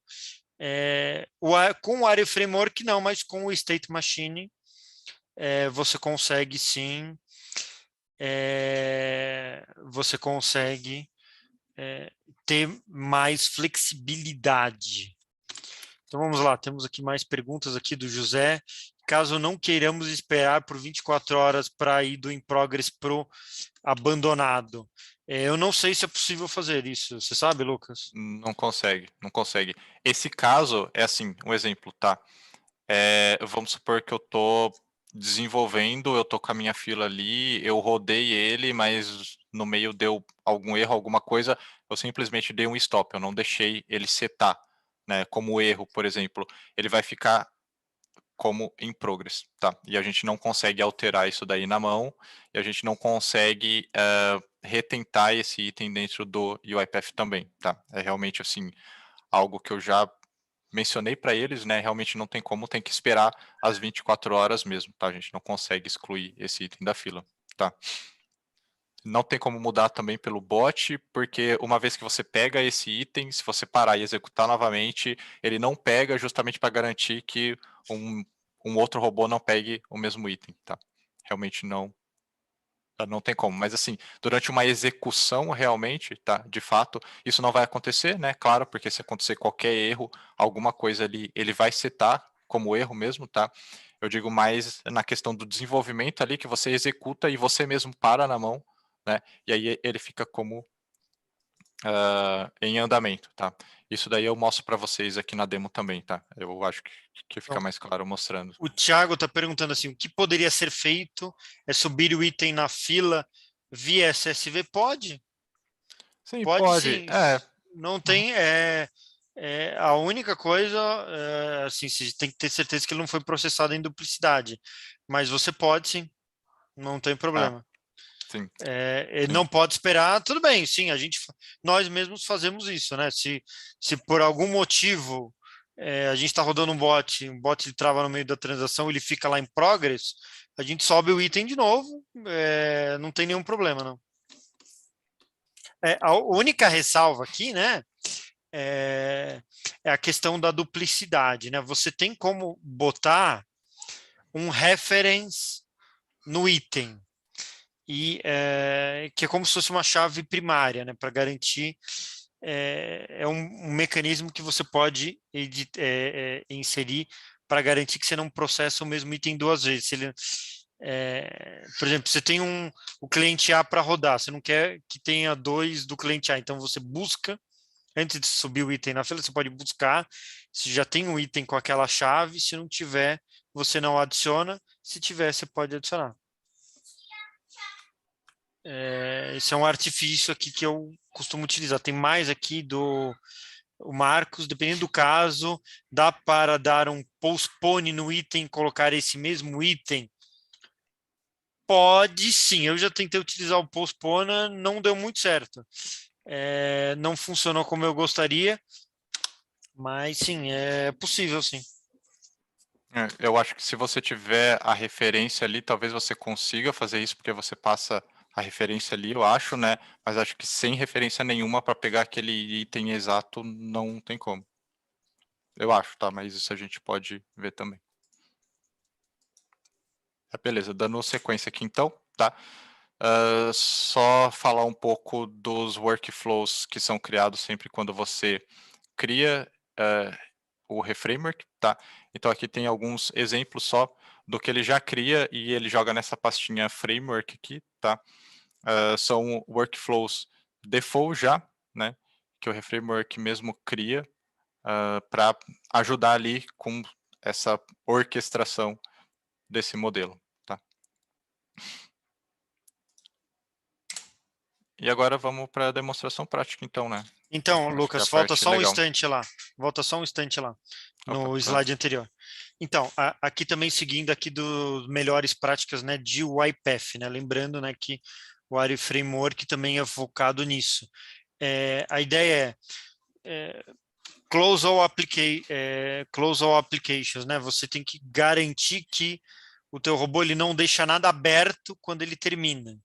com o ARI Framework não, mas com o State Machine, você consegue sim, você consegue ter mais flexibilidade. Então vamos lá, temos aqui mais perguntas aqui do José. Caso não queiramos esperar por 24 horas para ir do in progress para o abandonado. Eu não sei se é possível fazer isso. Você sabe, Lucas? Não consegue, não consegue. Esse caso é assim, um exemplo, tá? Vamos supor que eu tô desenvolvendo, eu tô com a minha fila ali, eu rodei ele, mas no meio deu algum erro, alguma coisa, eu simplesmente dei um stop, eu não deixei ele setar, né? Como erro, por exemplo, ele vai ficar como in progress, tá? E a gente não consegue alterar isso daí na mão, e a gente não consegue retentar esse item dentro do UiPath também, tá? É realmente, assim, algo que eu já mencionei para eles, né? Realmente não tem como, tem que esperar as 24 horas mesmo, tá? A gente não consegue excluir esse item da fila, tá? Não tem como mudar também pelo bot, porque uma vez que você pega esse item, se você parar e executar novamente, ele não pega justamente para garantir que um outro robô não pegue o mesmo item, tá? Realmente não tem como. Mas assim, durante uma execução realmente, tá? De fato, isso não vai acontecer, né? Claro, porque se acontecer qualquer erro, alguma coisa ali, ele vai setar como erro mesmo, tá? Eu digo mais na questão do desenvolvimento ali, que você executa e você mesmo para na mão, né? E aí ele fica como em andamento, tá? Isso daí eu mostro para vocês aqui na demo também, tá? Eu acho que fica Então, mais claro mostrando. o Thiago está perguntando assim, o que poderia ser feito? É subir o item na fila via SSV? Pode? Sim, Pode pode. sim. Não Uhum. tem. A única coisa, assim, você tem que ter certeza que ele não foi processado em duplicidade. Mas você pode sim, não tem Ah, problema. sim, Ele sim. não pode esperar, tudo bem, sim, nós mesmos fazemos isso, né? Se por algum motivo a gente está rodando um bot ele trava no meio da transação, ele fica lá em progress, a gente sobe o item de novo, não tem nenhum problema, não. A única ressalva aqui, né, é, é a questão da duplicidade, né? Você tem como botar um reference no item, que é como se fosse uma chave primária, né, para garantir. É um mecanismo que você pode inserir para garantir que você não processa o mesmo item duas vezes. Se ele, por exemplo, você tem o cliente A para rodar, você não quer que tenha dois do cliente A, então você busca, antes de subir o item na fila, você pode buscar se já tem um item com aquela chave, se não tiver, você não adiciona, se tiver, você pode adicionar. Esse é um artifício aqui que eu costumo utilizar. Tem mais aqui o Marcos, dependendo do caso, dá para dar um postpone no item, colocar esse mesmo item? Pode sim, eu já tentei utilizar o postpone, não deu muito certo. Não funcionou como eu gostaria, Mas sim, é possível sim. Eu acho que se você tiver a referência ali, talvez você consiga fazer isso, porque você passa a referência ali, eu acho, né? Mas acho que sem referência nenhuma para pegar aquele item exato, não tem como. Eu acho, tá? Mas isso a gente pode ver também. Beleza, dando sequência aqui então, tá? Só falar um pouco dos workflows que são criados sempre quando você cria o reframework, tá? Então aqui tem alguns exemplos só do que ele já cria e ele joga nessa pastinha framework aqui, tá? São workflows default já, né? Que o reframework mesmo cria para ajudar ali com essa orquestração desse modelo, tá? E agora vamos para a demonstração prática, então, né? Então, Acho que é a Lucas, volta parte só um legal. instante lá. Volta só um instante lá, Opa, no vai lá. slide anterior. Então, aqui também seguindo aqui dos melhores práticas, né, de UiPath, né? Lembrando, né, que o Ari Framework também é focado nisso. A ideia é close all applications, né? Você tem que garantir que o teu robô ele não deixa nada aberto quando ele termina.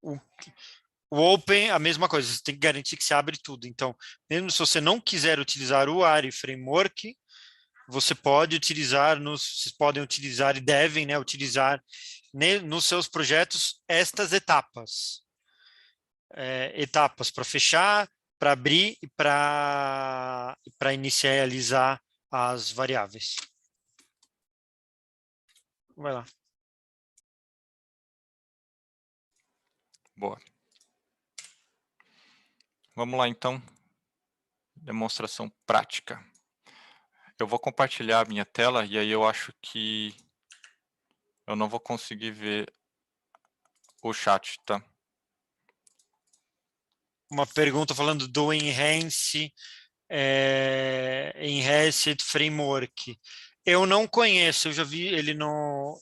O, o Open, a mesma coisa, você tem que garantir que se abre tudo. Então, mesmo se você não quiser utilizar o ARI Framework, você pode utilizar, vocês podem utilizar e devem, né, utilizar nos seus projetos estas etapas. Etapas para fechar, para abrir e para inicializar as variáveis. Vai lá. Boa. Vamos lá, então. Demonstração prática. Eu vou compartilhar a minha tela e aí eu acho que eu não vou conseguir ver o chat, tá? Uma pergunta falando do Enhanced Framework. Eu não conheço, eu já vi ele no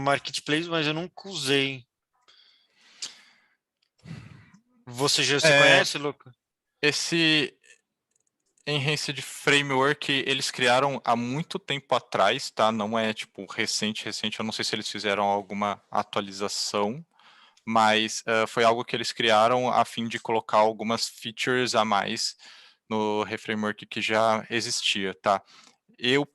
Marketplace, mas eu nunca usei. Você É, conhece, Luca? esse Enhanced Framework eles criaram há muito tempo atrás, tá? Não é tipo recente. Eu não sei se eles fizeram alguma atualização, mas foi algo que eles criaram a fim de colocar algumas features a mais no reframework que já existia, tá? Eu,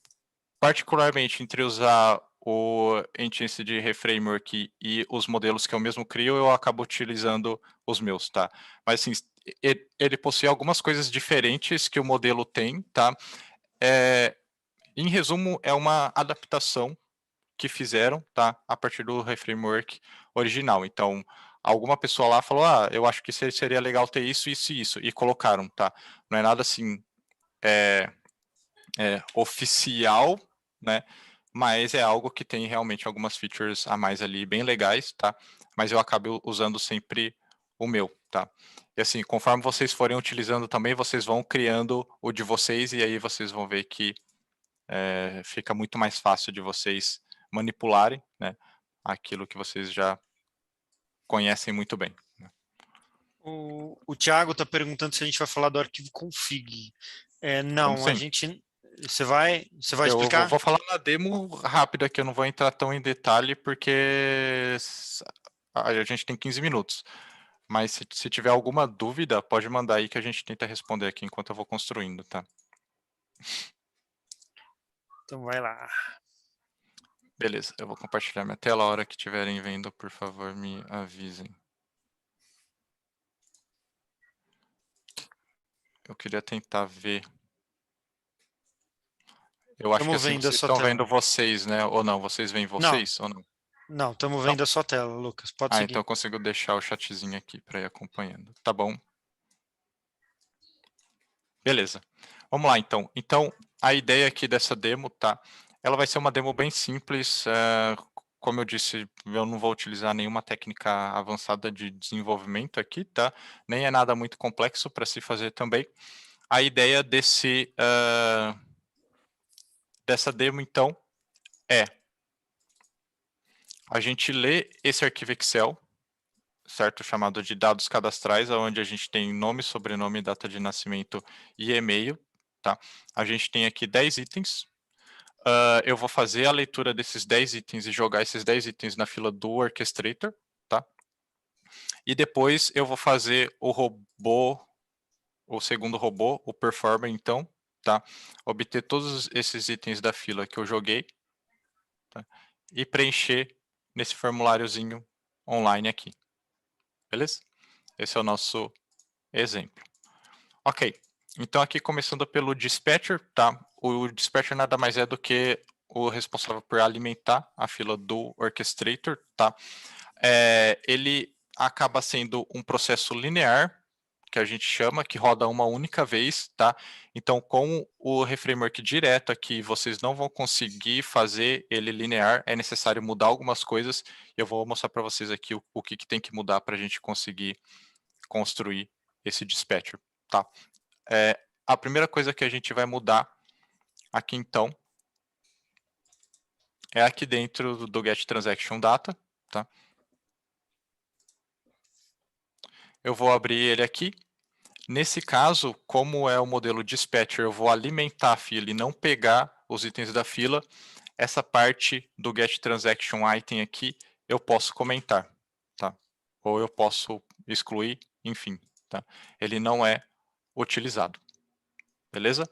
particularmente, entre usar o Enhanced Reframework e os modelos que eu mesmo crio, eu acabo utilizando os meus, tá? Mas, assim, ele possui algumas coisas diferentes que o modelo tem, tá? Em resumo, é uma adaptação que fizeram, tá? A partir do reframework original. Então, alguma pessoa lá falou, eu acho que seria legal ter isso, isso e isso, e colocaram, tá? Não é nada assim oficial, né? Mas é algo que tem realmente algumas features a mais ali bem legais, tá? Mas eu acabo usando sempre o meu, tá? E assim, conforme vocês forem utilizando também, vocês vão criando o de vocês e aí vocês vão ver que fica muito mais fácil de vocês manipularem, né? Aquilo que vocês já conhecem muito bem. O Thiago está perguntando se a gente vai falar do arquivo config. Vamos Não, a sim. gente. Você vai Eu explicar? vou falar na demo rápida aqui, eu não vou entrar tão em detalhe, porque a gente tem 15 minutos. Mas se tiver alguma dúvida, pode mandar aí que a gente tenta responder aqui enquanto eu vou construindo, tá? Então vai lá. Beleza, eu vou compartilhar minha tela. A hora que estiverem vendo, por favor, me avisem. Eu queria tentar ver. Eu acho que Estamos assim vendo a vocês sua estão vendo tela. vocês, né? Ou não? Vocês veem Não, vocês ou não? não, estamos Não? vendo a sua tela, Lucas. Pode Então seguir. eu consigo deixar o chatzinho aqui para ir acompanhando. Tá bom. Beleza. Vamos lá, então. Então, a ideia aqui dessa demo, tá? Ela vai ser uma demo bem simples. Como eu disse, eu não vou utilizar nenhuma técnica avançada de desenvolvimento aqui, tá? Nem é nada muito complexo para se fazer também. A ideia dessa demo, então, é a gente ler esse arquivo Excel, certo? Chamado de dados cadastrais, onde a gente tem nome, sobrenome, data de nascimento e e-mail, tá? A gente tem aqui 10 itens. Eu vou fazer a leitura desses 10 itens e jogar esses 10 itens na fila do Orchestrator, tá? E depois eu vou fazer o robô, o segundo robô, o Performer, então, tá? Obter todos esses itens da fila que eu joguei, tá? E preencher nesse formuláriozinho online aqui, beleza? Esse é o nosso exemplo. Ok, então aqui começando pelo dispatcher, tá? O dispatcher nada mais é do que o responsável por alimentar a fila do orchestrator, tá? Ele acaba sendo um processo linear, que a gente chama, que roda uma única vez, tá? Então, com o reframework direto aqui, vocês não vão conseguir fazer ele linear, é necessário mudar algumas coisas, e eu vou mostrar para vocês aqui o que tem que mudar para a gente conseguir construir esse dispatcher, tá? A primeira coisa que a gente vai mudar aqui, então, é aqui dentro do getTransactionData, tá? Eu vou abrir ele aqui. Nesse caso, como é o modelo dispatcher, eu vou alimentar a fila e não pegar os itens da fila. Essa parte do getTransactionItem aqui, eu posso comentar, tá? Ou eu posso excluir, enfim, tá? Ele não é utilizado, beleza?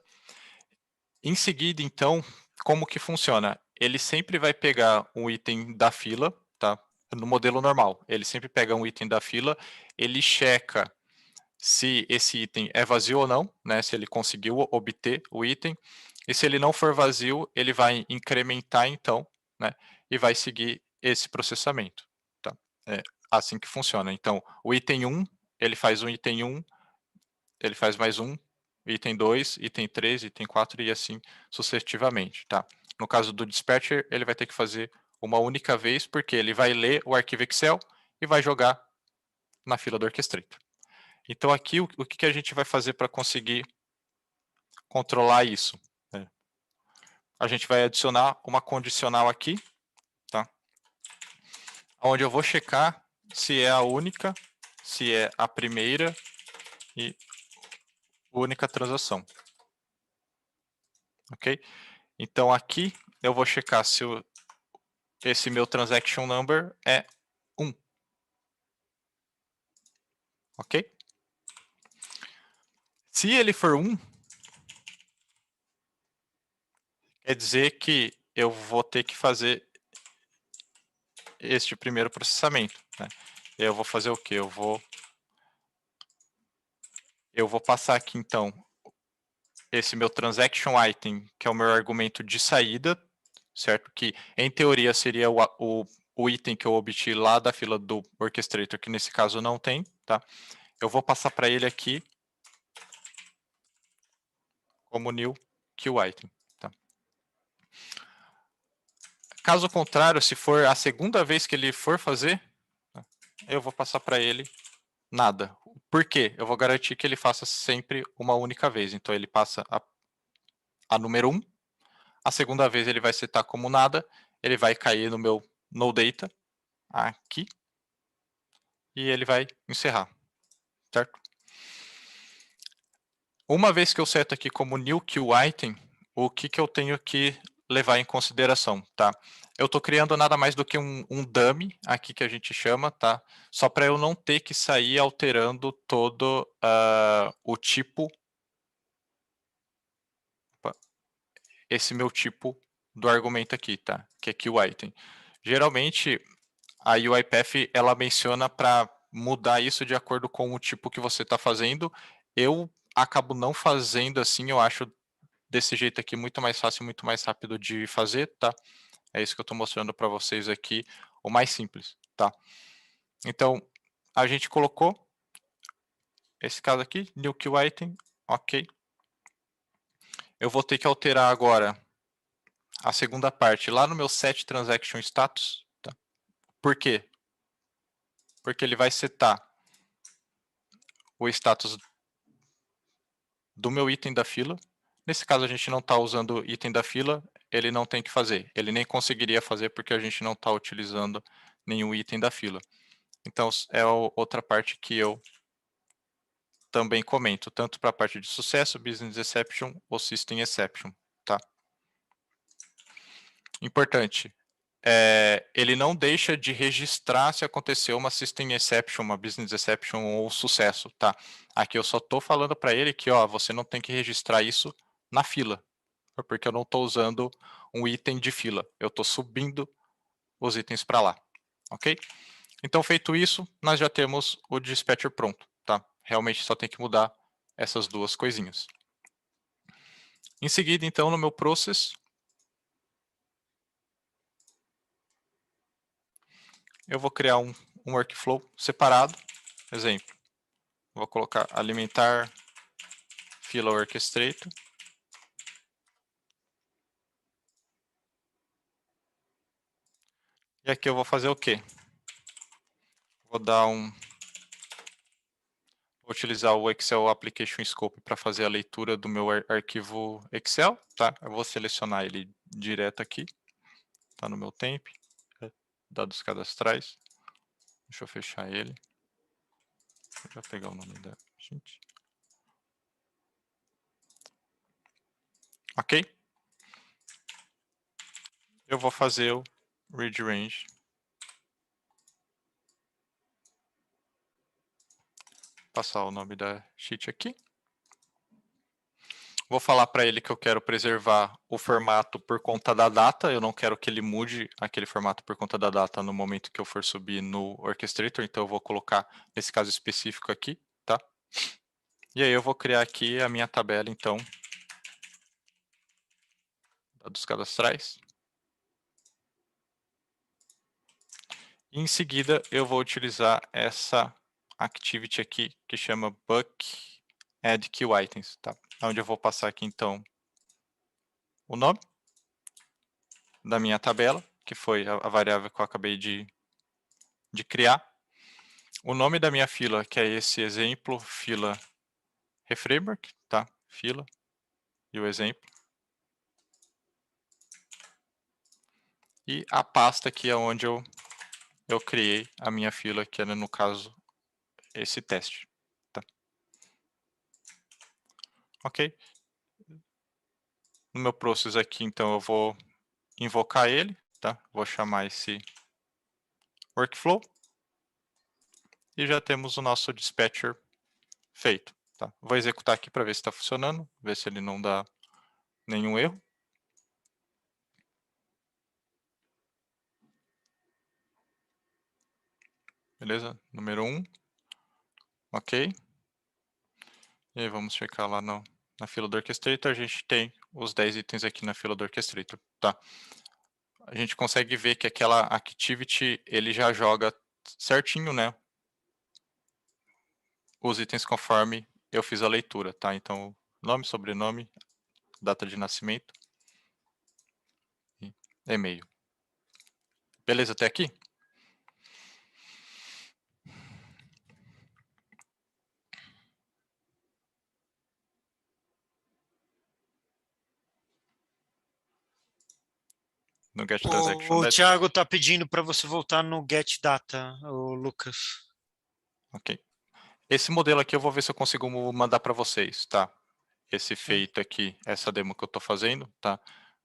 Em seguida, então, como que funciona? Ele sempre vai pegar um item da fila, tá? No modelo normal, ele sempre pega um item da fila, ele checa se esse item é vazio ou não, né? Se ele conseguiu obter o item, e se ele não for vazio, ele vai incrementar então, né? E vai seguir esse processamento, tá? É assim que funciona. Então, o item 1, ele faz um item 1, ele faz mais um, item 2, item 3, item 4 e assim sucessivamente, tá? No caso do dispatcher, ele vai ter que fazer uma única vez, porque ele vai ler o arquivo Excel e vai jogar na fila do orchestrator. Então aqui, o que a gente vai fazer para conseguir controlar isso? A gente vai adicionar uma condicional aqui, tá? Onde eu vou checar se é a única, se é a primeira e única transação. Ok? Então aqui eu vou checar se esse meu transaction number é 1. Ok? Se ele for 1, quer dizer que eu vou ter que fazer este primeiro processamento, né? Eu vou fazer o quê? Eu vou passar aqui então esse meu transaction item, que é o meu argumento de saída, certo? Que em teoria seria o item que eu obtive lá da fila do orchestrator, que nesse caso não tem, tá? Eu vou passar para ele aqui como new queue item, tá? Caso contrário, se for a segunda vez que ele for fazer, eu vou passar para ele nada. Por quê? Eu vou garantir que ele faça sempre uma única vez. Então ele passa a número 1, a segunda vez ele vai setar como nada, ele vai cair no meu no data aqui e ele vai encerrar, certo? Uma vez que eu seto aqui como new queue item, o que eu tenho que levar em consideração, tá? Eu estou criando nada mais do que um dummy aqui que a gente chama, tá? Só para eu não ter que sair alterando todo o tipo, esse meu tipo do argumento aqui, tá? Que é queue item. Geralmente a UiPath ela menciona para mudar isso de acordo com o tipo que você está fazendo. Eu acabo não fazendo assim, eu acho desse jeito aqui muito mais fácil, muito mais rápido de fazer, tá? É isso que eu estou mostrando para vocês aqui, o mais simples, tá? Então, a gente colocou esse caso aqui, new queue item, ok. Eu vou ter que alterar agora a segunda parte lá no meu set transaction status, tá? Por quê? Porque ele vai setar o status do meu item da fila. Nesse caso, a gente não está usando o item da fila, ele não tem que fazer. Ele nem conseguiria fazer porque a gente não está utilizando nenhum item da fila. Então, é outra parte que eu também comento, tanto para a parte de sucesso, Business Exception ou System Exception, tá? Importante, ele não deixa de registrar se aconteceu uma System Exception, uma Business Exception ou sucesso, tá? Aqui eu só estou falando para ele que, ó, você não tem que registrar isso na fila, porque eu não estou usando um item de fila, eu estou subindo os itens para lá, ok? Então, feito isso, nós já temos o dispatcher pronto, tá? Realmente só tem que mudar essas duas coisinhas. Em seguida, então, no meu process, eu vou criar um workflow separado. Exemplo, vou colocar alimentar fila orchestrator. E aqui eu vou fazer o quê? Vou utilizar o Excel Application Scope para fazer a leitura do meu arquivo Excel, tá? Eu vou selecionar ele direto aqui, tá no meu temp, dados cadastrais. Deixa eu fechar ele. Deixa eu pegar o nome da gente. Ok? Eu vou fazer o read range. Passar o nome da sheet aqui. Vou falar para ele que eu quero preservar o formato por conta da data. Eu não quero que ele mude aquele formato por conta da data no momento que eu for subir no Orchestrator. Então eu vou colocar nesse caso específico aqui, tá? E aí eu vou criar aqui a minha tabela, então, dados cadastrais. E em seguida eu vou utilizar essa activity aqui que chama Buck Add Queue Items, tá? Onde eu vou passar aqui então o nome da minha tabela, que foi a variável que eu acabei de criar, o nome da minha fila, que é esse exemplo, fila reframework, tá? Fila e o exemplo. E a pasta aqui é onde eu criei a minha fila, que era no caso esse teste, tá? Ok? No meu process aqui, então, eu vou invocar ele, tá? Vou chamar esse workflow. E já temos o nosso dispatcher feito, tá? Vou executar aqui para ver se está funcionando, ver se ele não dá nenhum erro. Beleza? Número 1. Ok. E aí vamos checar lá na fila do Orchestrator. A gente tem os 10 itens aqui na fila do Orchestrator, tá? A gente consegue ver que aquela activity, ele já joga certinho, né? Os itens conforme eu fiz a leitura, tá? Então, nome, sobrenome, data de nascimento e e-mail. Beleza até aqui? No Get Transaction O Data. Thiago está pedindo para você voltar no Get Data, o Lucas. Ok. Esse modelo aqui eu vou ver se eu consigo mandar para vocês, tá? Esse feito aqui, essa demo que eu estou fazendo, tá?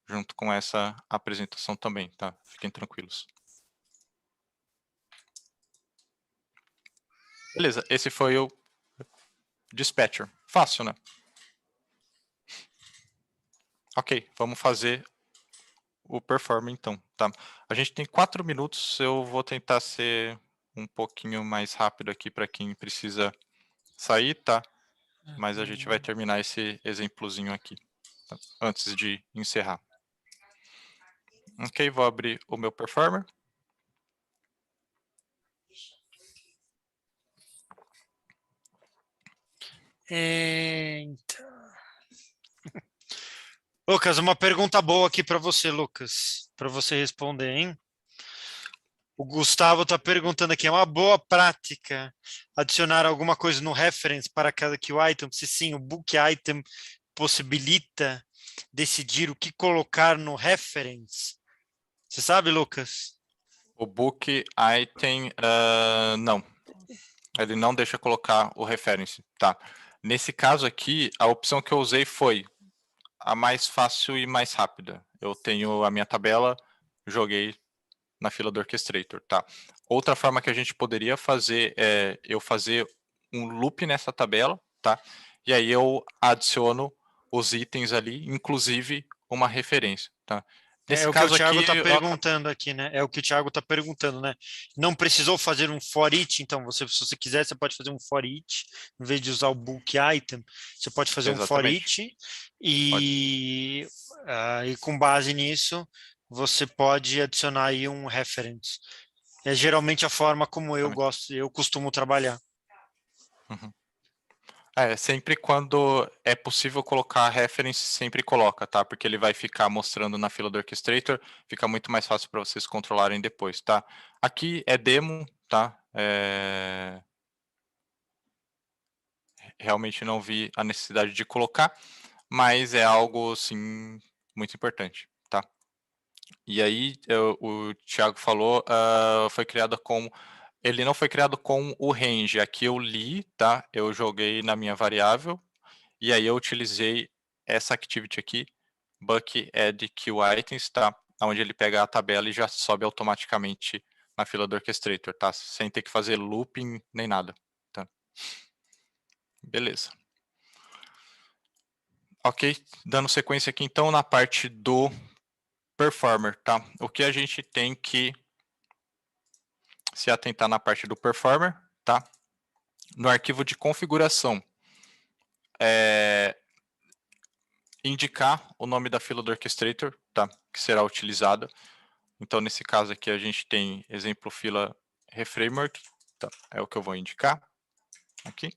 Junto com essa apresentação também, tá? Fiquem tranquilos. Beleza, esse foi o dispatcher. Fácil, né? Ok, vamos fazer o perform então, tá? A gente tem 4 minutos, eu vou tentar ser um pouquinho mais rápido aqui para quem precisa sair, tá? Mas a gente vai terminar esse exemplozinho aqui, tá? Antes de encerrar. Ok, vou abrir o meu performer. Então... Lucas, uma pergunta boa aqui para você, Lucas, para você responder, hein? O Gustavo está perguntando aqui, é uma boa prática adicionar alguma coisa no reference para cada queue item? Se sim, o book item possibilita decidir o que colocar no reference? Você sabe, Lucas? O book item, não. Ele não deixa colocar o reference, tá? Nesse caso aqui, a opção que eu usei foi a mais fácil e mais rápida. Eu tenho a minha tabela, joguei na fila do orchestrator, tá? Outra forma que a gente poderia fazer é eu fazer um loop nessa tabela, tá? E aí eu adiciono os itens ali, inclusive uma referência, tá? É Nesse o que o caso Thiago aqui, está perguntando aqui, né? É o que o Thiago está perguntando, né? Não precisou fazer um for each, então você, se você quiser, você pode fazer um for each, em vez de usar o book item, você pode fazer um for exatamente, each pode. e com base nisso você pode adicionar aí um reference. É geralmente a forma como eu Exatamente. gosto, eu costumo trabalhar. Uhum. Sempre quando é possível colocar reference, sempre coloca, tá? Porque ele vai ficar mostrando na fila do orchestrator, fica muito mais fácil para vocês controlarem depois, tá? Aqui é demo, tá? Realmente não vi a necessidade de colocar, mas é algo, sim, muito importante, tá? E aí, o Thiago falou, foi criada com... Ele não foi criado com o range, aqui eu li, tá? Eu joguei na minha variável, e aí eu utilizei essa activity aqui, buck add queue items, tá? Onde ele pega a tabela e já sobe automaticamente na fila do orchestrator, tá? Sem ter que fazer looping nem nada, tá? Beleza. Ok, dando sequência aqui então na parte do performer, tá? O que a gente tem que se atentar na parte do performer, tá? No arquivo de configuração, indicar o nome da fila do orchestrator, tá? Que será utilizada. Então, nesse caso aqui, a gente tem exemplo fila reframework, tá? É o que eu vou indicar aqui.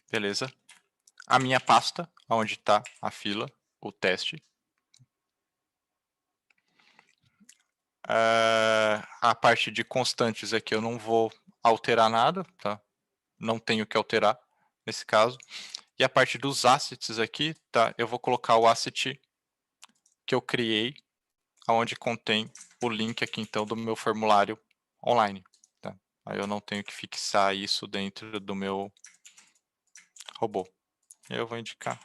Beleza. A minha pasta, onde está a fila, o teste. A parte de constantes aqui eu não vou alterar nada, tá? Não tenho que alterar nesse caso. E a parte dos assets aqui, tá? Eu vou colocar o asset que eu criei, onde contém o link aqui então do meu formulário online, tá? Aí eu não tenho que fixar isso dentro do meu robô. Eu vou indicar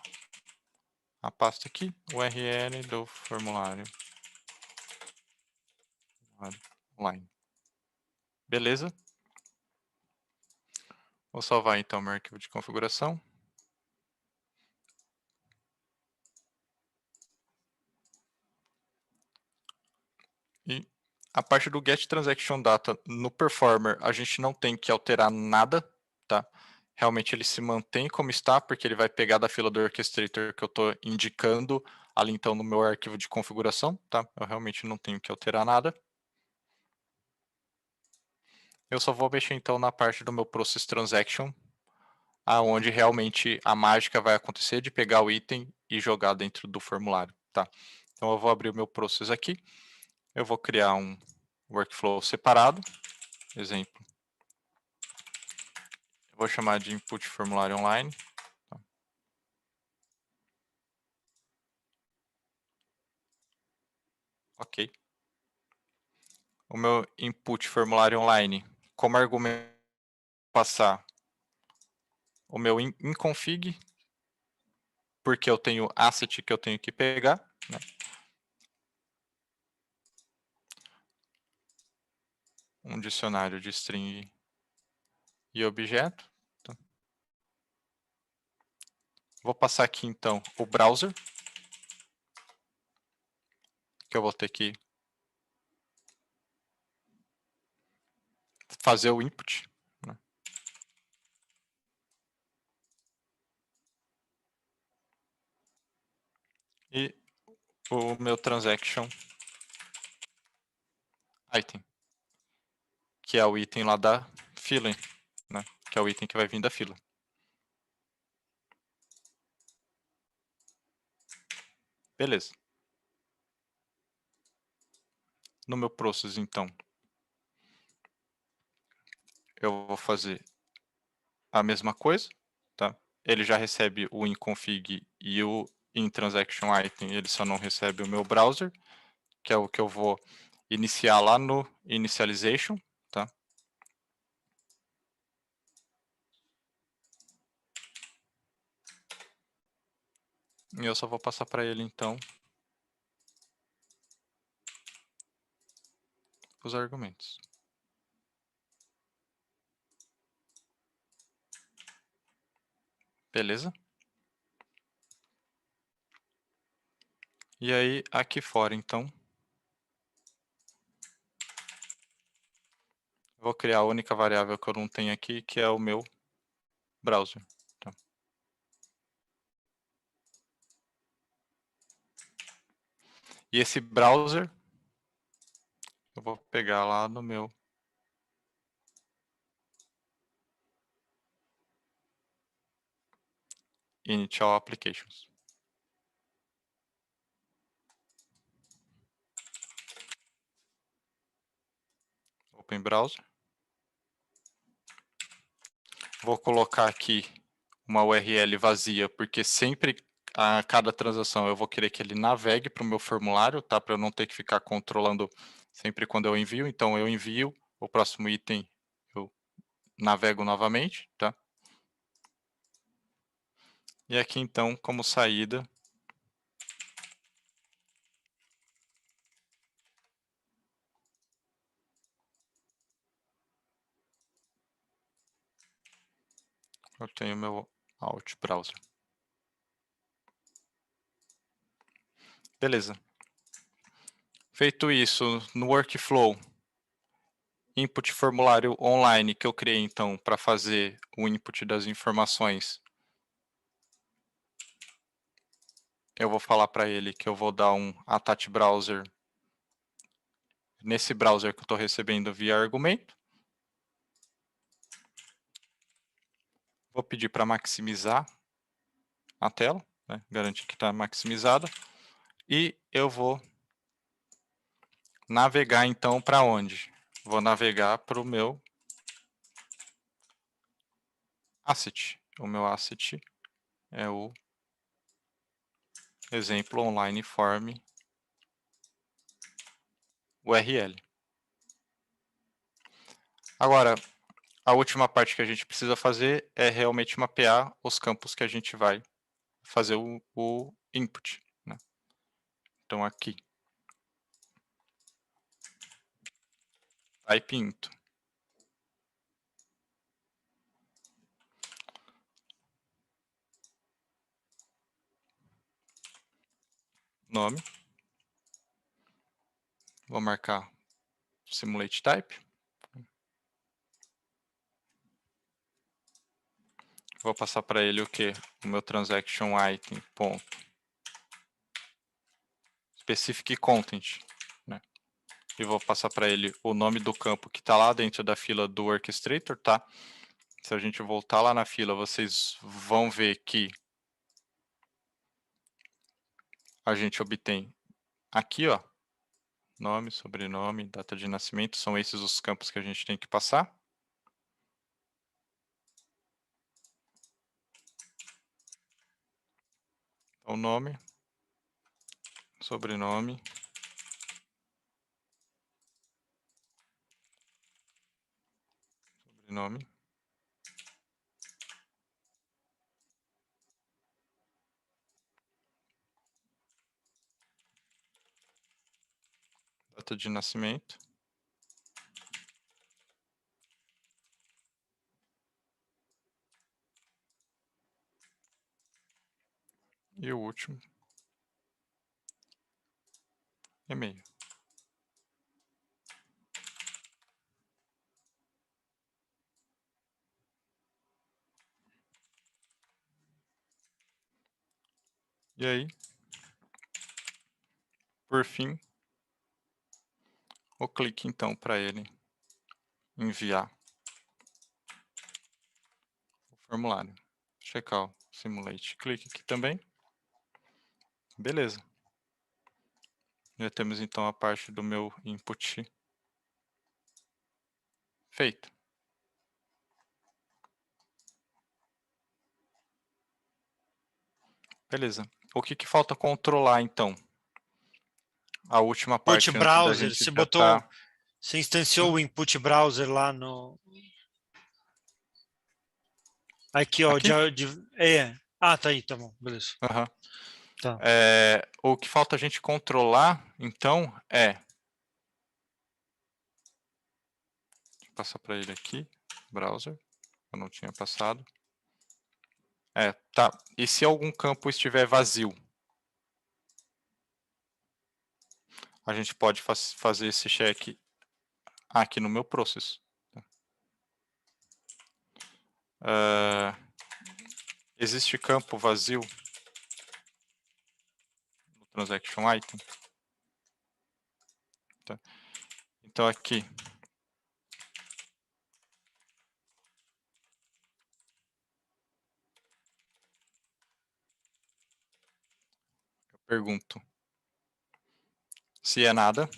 a pasta aqui, URL do formulário online. Beleza? Vou salvar então meu arquivo de configuração. E a parte do get transaction data no performer, a gente não tem que alterar nada, tá? Realmente ele se mantém como está, porque ele vai pegar da fila do orchestrator que eu estou indicando ali então no meu arquivo de configuração, tá? Eu realmente não tenho que alterar nada. Eu só vou mexer então na parte do meu process transaction, aonde realmente a mágica vai acontecer de pegar o item e jogar dentro do formulário, tá? Então eu vou abrir o meu process aqui, eu vou criar um workflow separado, exemplo. Eu vou chamar de input formulário online. Tá. Ok. O meu input formulário online, como argumento, passar o meu inconfig, porque eu tenho asset que eu tenho que pegar, né? Um dicionário de string e objeto. Tá. Vou passar aqui então o browser, que eu vou ter que fazer o input, né? E o meu transaction item, que é o item lá da fila, né? Que é o item que vai vir da fila. Beleza. No meu process, então, eu vou fazer a mesma coisa, tá? Ele já recebe o inconfig e o intransaction item, ele só não recebe o meu browser, que é o que eu vou iniciar lá no Initialization, tá? E eu só vou passar para ele, então, os argumentos. Beleza? E aí, aqui fora, então, vou criar a única variável que eu não tenho aqui, que é o meu browser. Tá? E esse browser, eu vou pegar lá no meu Initial Applications. Open Browser. Vou colocar aqui uma URL vazia, porque sempre a cada transação eu vou querer que ele navegue para o meu formulário, tá? Para eu não ter que ficar controlando sempre quando eu envio. Então eu envio, o próximo item eu navego novamente, tá? E aqui então, como saída, eu tenho meu Alt Browser. Beleza. Feito isso, no workflow, input formulário online que eu criei então para fazer o input das informações, eu vou falar para ele que eu vou dar um attach browser nesse browser que eu estou recebendo via argumento. Vou pedir para maximizar a tela, né? Garantir que está maximizada. E eu vou navegar então para onde? Vou navegar para o meu asset. O meu asset é o exemplo online form URL. Agora, a última parte que a gente precisa fazer é realmente mapear os campos que a gente vai fazer o input. Né? Então, aqui, type int. Nome. Vou marcar simulate type. Vou passar para ele o que? O meu transaction item, ponto. Specific content. Né? E vou passar para ele o nome do campo que está lá dentro da fila do orchestrator, tá? Se a gente voltar lá na fila, vocês vão ver que a gente obtém aqui, ó, nome, sobrenome, data de nascimento, são esses os campos que a gente tem que passar. Então, nome, sobrenome, data de nascimento. E o último, e-mail. E aí, por fim, eu clique então para ele enviar o formulário. Checar o simulate. Clique aqui também. Beleza. Já temos então a parte do meu input feita. Beleza. O que falta controlar então? a última Input parte antes da browser, gente você digitar. botou, você instanciou o input browser lá no... Aqui, ó, Aqui? Ah, tá aí, tá bom, beleza. Aham. Tá. O que falta a gente controlar, então, deixa eu passar para ele aqui, browser, eu não tinha passado. Tá. E se algum campo estiver vazio? A gente pode fazer esse check aqui no meu process. Existe campo vazio no transaction item? Tá. Então aqui, eu pergunto se é nada,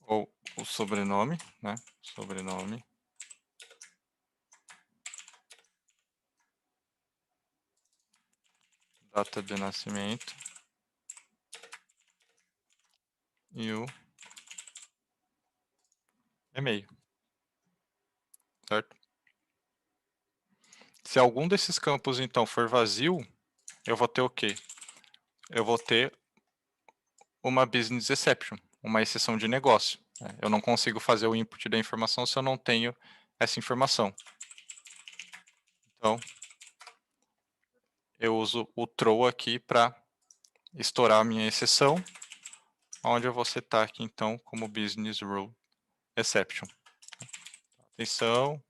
ou o sobrenome, né? Sobrenome. Data de nascimento. E o e-mail. Certo? Se algum desses campos, então, for vazio, eu vou ter o quê? Eu vou ter uma business exception, uma exceção de negócio. Eu não consigo fazer o input da informação se eu não tenho essa informação. Então, eu uso o throw aqui para estourar a minha exceção, onde eu vou setar aqui, então, como business rule exception. Atenção.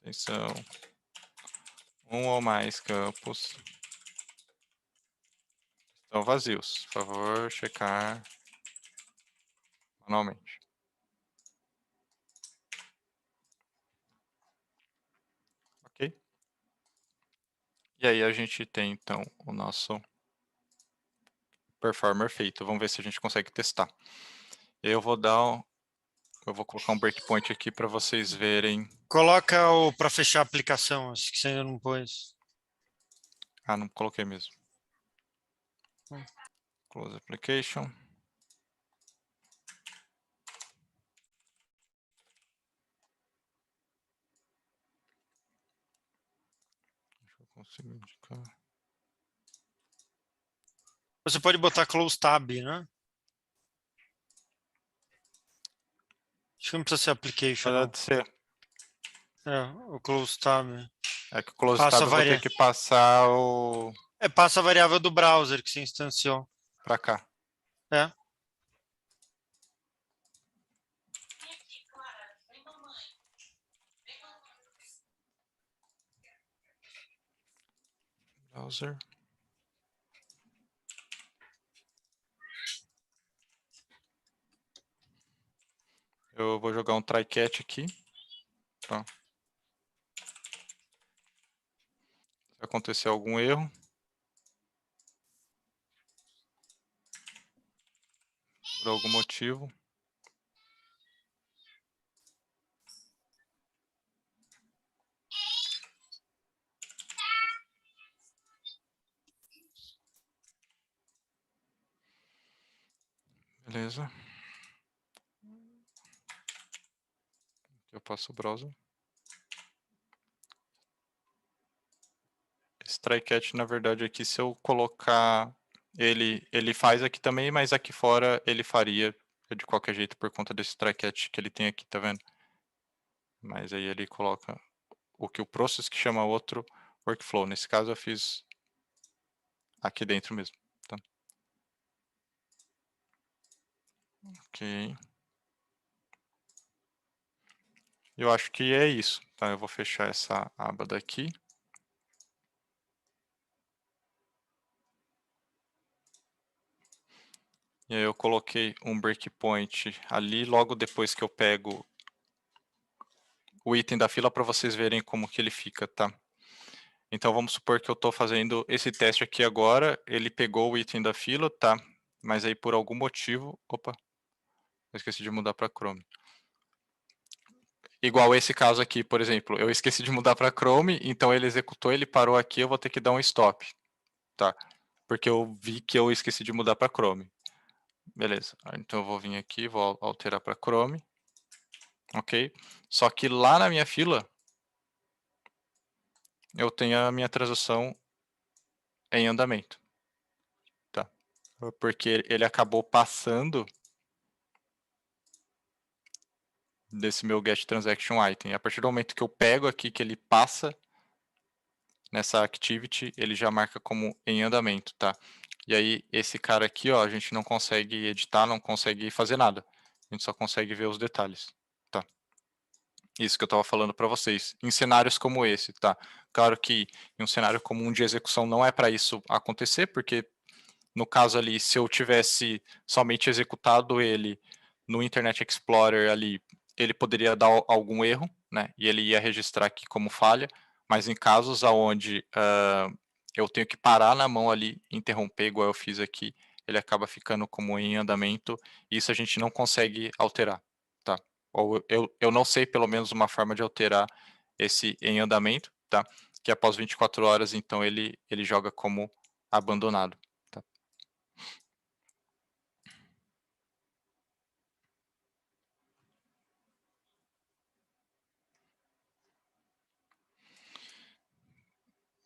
Atenção. Um ou mais campos estão vazios. Por favor, checar manualmente. Ok? E aí a gente tem, então, o nosso performer feito. Vamos ver se a gente consegue testar. Eu vou colocar um breakpoint aqui para vocês verem. Coloca o para fechar a aplicação, acho que você ainda não pôs. Ah, não coloquei mesmo. Close application. Deixa eu conseguir indicar. Você pode botar close tab, né? Acho que não precisa ser application, não. Pode ser. O close tab. É que o close Passa tab a eu vou ter que passar o passa a variável do browser que você instanciou. para cá. É. Browser. Eu vou jogar um try catch aqui. Tá. Se acontecer algum erro, por algum motivo, beleza. Eu passo o browser. Esse try catch, na verdade, aqui, se eu colocar ele faz aqui também, mas aqui fora ele faria de qualquer jeito por conta desse try catch que ele tem aqui, tá vendo? Mas aí ele coloca o que o process que chama outro workflow. Nesse caso eu fiz aqui dentro mesmo. Tá? Ok. Eu acho que é isso. Tá? Eu vou fechar essa aba daqui. E aí eu coloquei um breakpoint ali logo depois que eu pego o item da fila para vocês verem como que ele fica, tá? Então vamos supor que eu estou fazendo esse teste aqui agora, ele pegou o item da fila, tá? Mas aí por algum motivo, opa, eu esqueci de mudar para Chrome. Igual esse caso aqui, por exemplo, eu esqueci de mudar para Chrome, então ele executou, ele parou aqui, eu vou ter que dar um stop. tá? Porque eu vi que eu esqueci de mudar para Chrome. Beleza, então eu vou vir aqui, vou alterar para Chrome. Ok? Só que lá na minha fila, eu tenho a minha transação em andamento. Tá? Porque ele acabou passando desse meu get transaction item. A partir do momento que eu pego aqui, que ele passa nessa activity, ele já marca como em andamento, tá? E aí, esse cara aqui, ó, a gente não consegue editar, não consegue fazer nada. A gente só consegue ver os detalhes, tá? Isso que eu estava falando para vocês. Em cenários como esse, tá? Claro que em um cenário comum de execução não é para isso acontecer, porque no caso ali, se eu tivesse somente executado ele no Internet Explorer ali, ele poderia dar algum erro, né? E ele ia registrar aqui como falha, mas em casos onde eu tenho que parar na mão ali, interromper, igual eu fiz aqui, ele acaba ficando como em andamento, e isso a gente não consegue alterar, tá? Ou eu não sei pelo menos uma forma de alterar esse em andamento, tá? Que após 24 horas, então, ele joga como abandonado. Tá?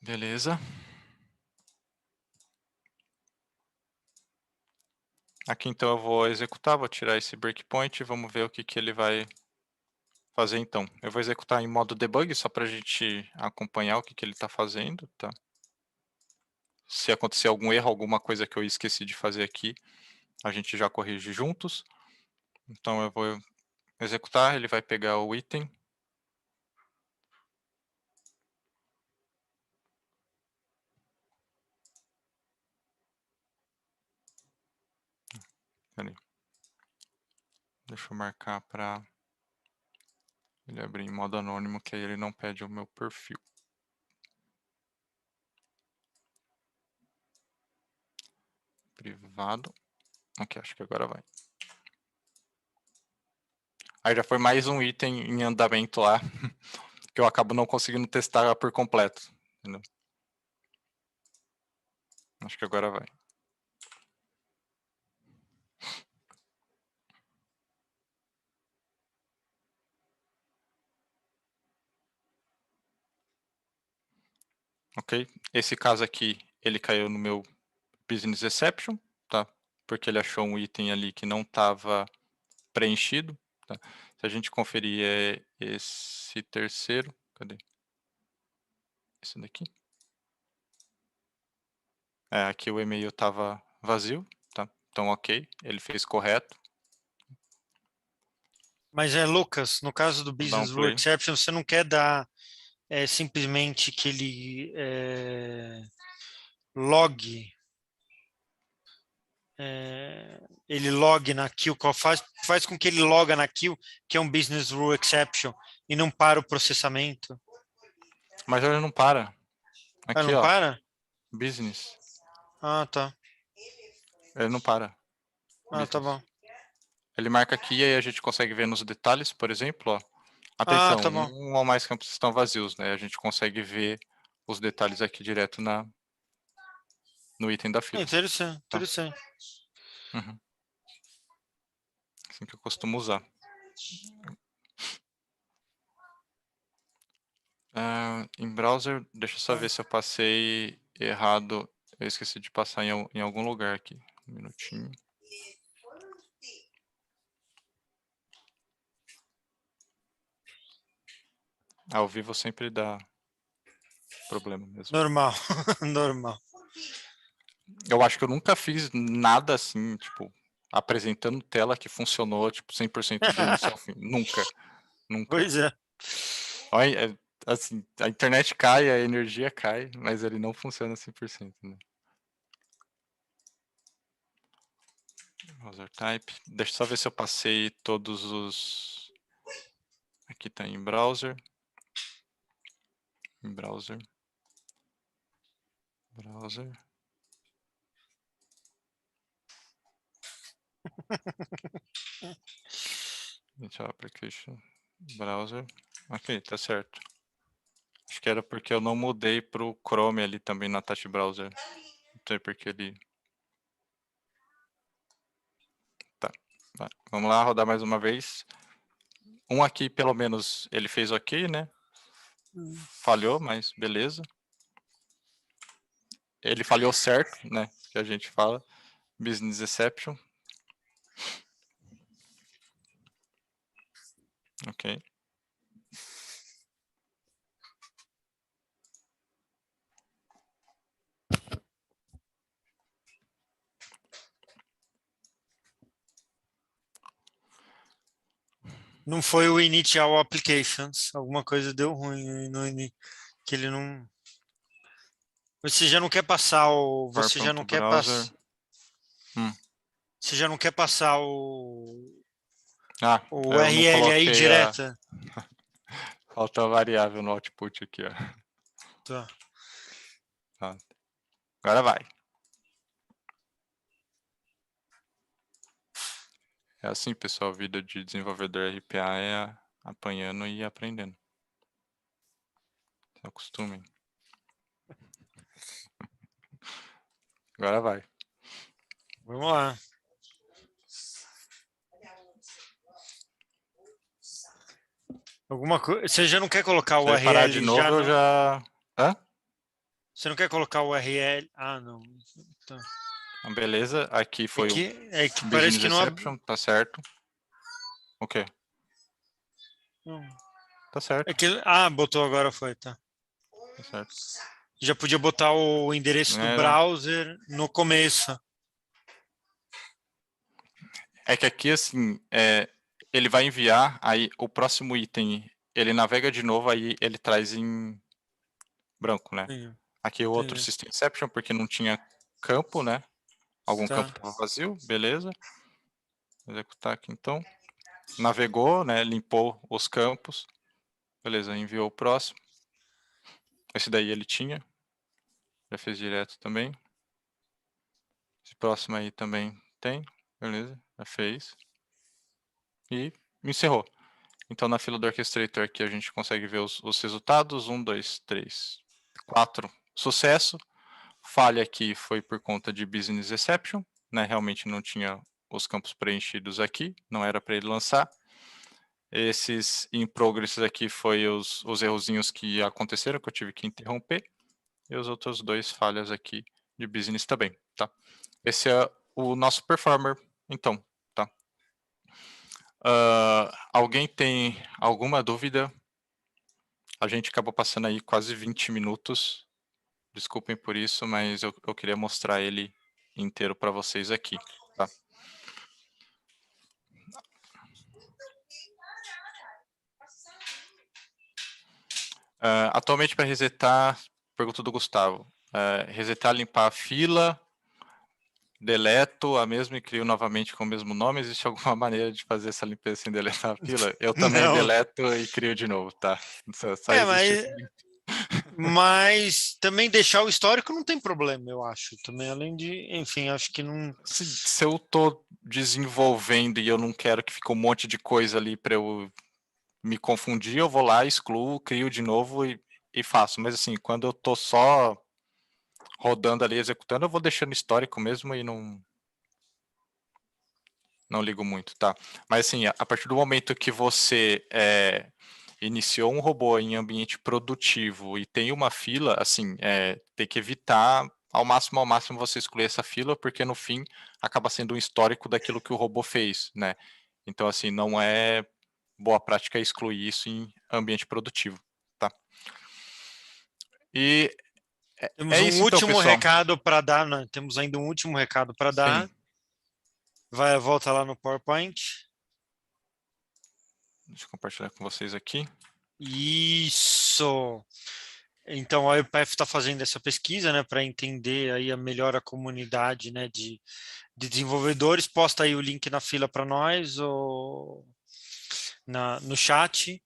Beleza. Aqui então eu vou executar, vou tirar esse breakpoint e vamos ver o que, que ele vai fazer então. Eu vou executar em modo debug só para a gente acompanhar o que, que ele está fazendo, tá? Se acontecer algum erro, alguma coisa que eu esqueci de fazer aqui, a gente já corrige juntos. Então eu vou executar, ele vai pegar o item. Peraí. Deixa eu marcar para ele abrir em modo anônimo, que aí ele não pede o meu perfil. Privado. Ok, acho que agora vai. Aí já foi mais um item em andamento lá, que eu acabo não conseguindo testar por completo. Entendeu? Acho que agora vai. Ok? Esse caso aqui, ele caiu no meu business exception, tá? Porque ele achou um item ali que não estava preenchido. Tá? Se a gente conferir esse terceiro, cadê? Esse daqui. Aqui o e-mail estava vazio, tá? Então ok, ele fez correto. Mas Lucas, no caso do Vou dar um Business Rule play. Exception, você não quer dar simplesmente que ele log, ele log na queue, faz com que ele loga na queue, que é um Business Rule Exception, e não para o processamento. Mas ele não para. Ah, Aqui, não ó, para? business. Ah, tá. Ele não para. Ah, tá Business. bom. Ele marca aqui e aí a gente consegue ver nos detalhes, por exemplo, ó. Ah, Atenção, tá bom. um ou mais campos estão vazios, né? A gente consegue ver os detalhes aqui direto no item da fila. Interessante, Tá? interessante. Uhum. Assim que eu costumo usar. Em browser, deixa eu só ver se eu passei errado. Eu esqueci de passar em algum lugar aqui. Um minutinho. Ao vivo sempre dá problema mesmo. Normal, normal. Eu acho que eu nunca fiz nada assim, tipo, apresentando tela que funcionou, tipo, 100% do início ao fim. Nunca, nunca. Pois é. Olha, assim, a internet cai, a energia cai, mas ele não funciona 100%, né? Browser type. Deixa eu só ver se eu passei todos os... Aqui tá em browser. Em browser. Browser. Initial application. Browser. Ok, tá certo. Acho que era porque eu não mudei pro Chrome ali também na Touch Browser. sei porque ele... Tá. Vamos lá, rodar mais uma vez. Um aqui, pelo menos, ele fez ok, né? Falhou, mas beleza. Ele falhou certo, né? Que a gente fala. Business exception. Ok. Não foi o initial applications, alguma coisa deu ruim que ele não. Você já não quer passar o. Você já não quer browser. passar. Você já não quer passar o eu não URL aí coloquei a... direta? Falta a variável no output aqui, ó. Tá. Tá. Agora vai. É assim, pessoal, a vida de desenvolvedor RPA é apanhando e aprendendo. Se acostumem. Agora vai. Vamos lá. Alguma coisa. Você já não quer colocar o Se eu parar de URL novo, já eu não? já... Hã? Você não quer colocar o URL? Ah, não. Tá. Beleza, aqui foi o É que parece business que não. exception, tá certo. O quê? Não. Tá certo, Botou agora foi, tá. tá certo. Já podia botar o endereço do Não. browser no começo. É que aqui, assim, ele vai enviar, aí o próximo item, ele navega de novo, aí ele traz em branco, né? Sim, Aqui o outro entendi. System Exception, porque não tinha campo, né? Algum campo Tá. estava vazio, beleza. Vou executar aqui então. Navegou, né? Limpou os campos. Beleza, enviou o próximo. Esse daí ele tinha. Já fez direto também. Esse próximo aí também tem. Beleza, já fez. E encerrou. Então na fila do Orchestrator aqui a gente consegue ver os resultados. 1, 2, 3, 4. Sucesso. Falha aqui foi por conta de Business Exception. Né? Realmente não tinha os campos preenchidos aqui. Não era para ele lançar. Esses in progress aqui foi os errozinhos que aconteceram, que eu tive que interromper. E os outros dois falhas aqui de business também, tá? Esse é o nosso performer, então, tá? Alguém tem alguma dúvida? A gente acabou passando aí quase 20 minutos. Desculpem por isso, mas eu queria mostrar ele inteiro para vocês aqui, tá? Atualmente, para resetar, pergunta do Gustavo. Resetar, limpar a fila, deleto a mesma e crio novamente com o mesmo nome. Existe alguma maneira de fazer essa limpeza sem deletar a fila? Eu também Não. deleto e crio de novo, tá? Só existe esse... Mas também deixar o histórico não tem problema, eu acho. Também, além de, enfim, acho que não. Se eu tô desenvolvendo e eu não quero que fique um monte de coisa ali para eu me confundir, eu vou lá, excluo, crio de novo e faço. Mas assim, quando eu tô só rodando ali, executando, eu vou deixando histórico mesmo e não ligo muito, tá? Mas assim, a partir do momento que você iniciou um robô em ambiente produtivo e tem uma fila, assim, tem que evitar ao máximo você excluir essa fila, porque no fim acaba sendo um histórico daquilo que o robô fez, né? Então, assim, não é boa prática excluir isso em ambiente produtivo, tá? E Temos é um isso então, último pessoal. recado para dar, né? Temos ainda um último recado para Sim. dar. Volta lá no PowerPoint. Deixa eu compartilhar com vocês aqui. Isso. Então, a UPF está fazendo essa pesquisa, né, para entender aí melhor a comunidade, né, de desenvolvedores. Posta aí o link na fila para nós ou no chat.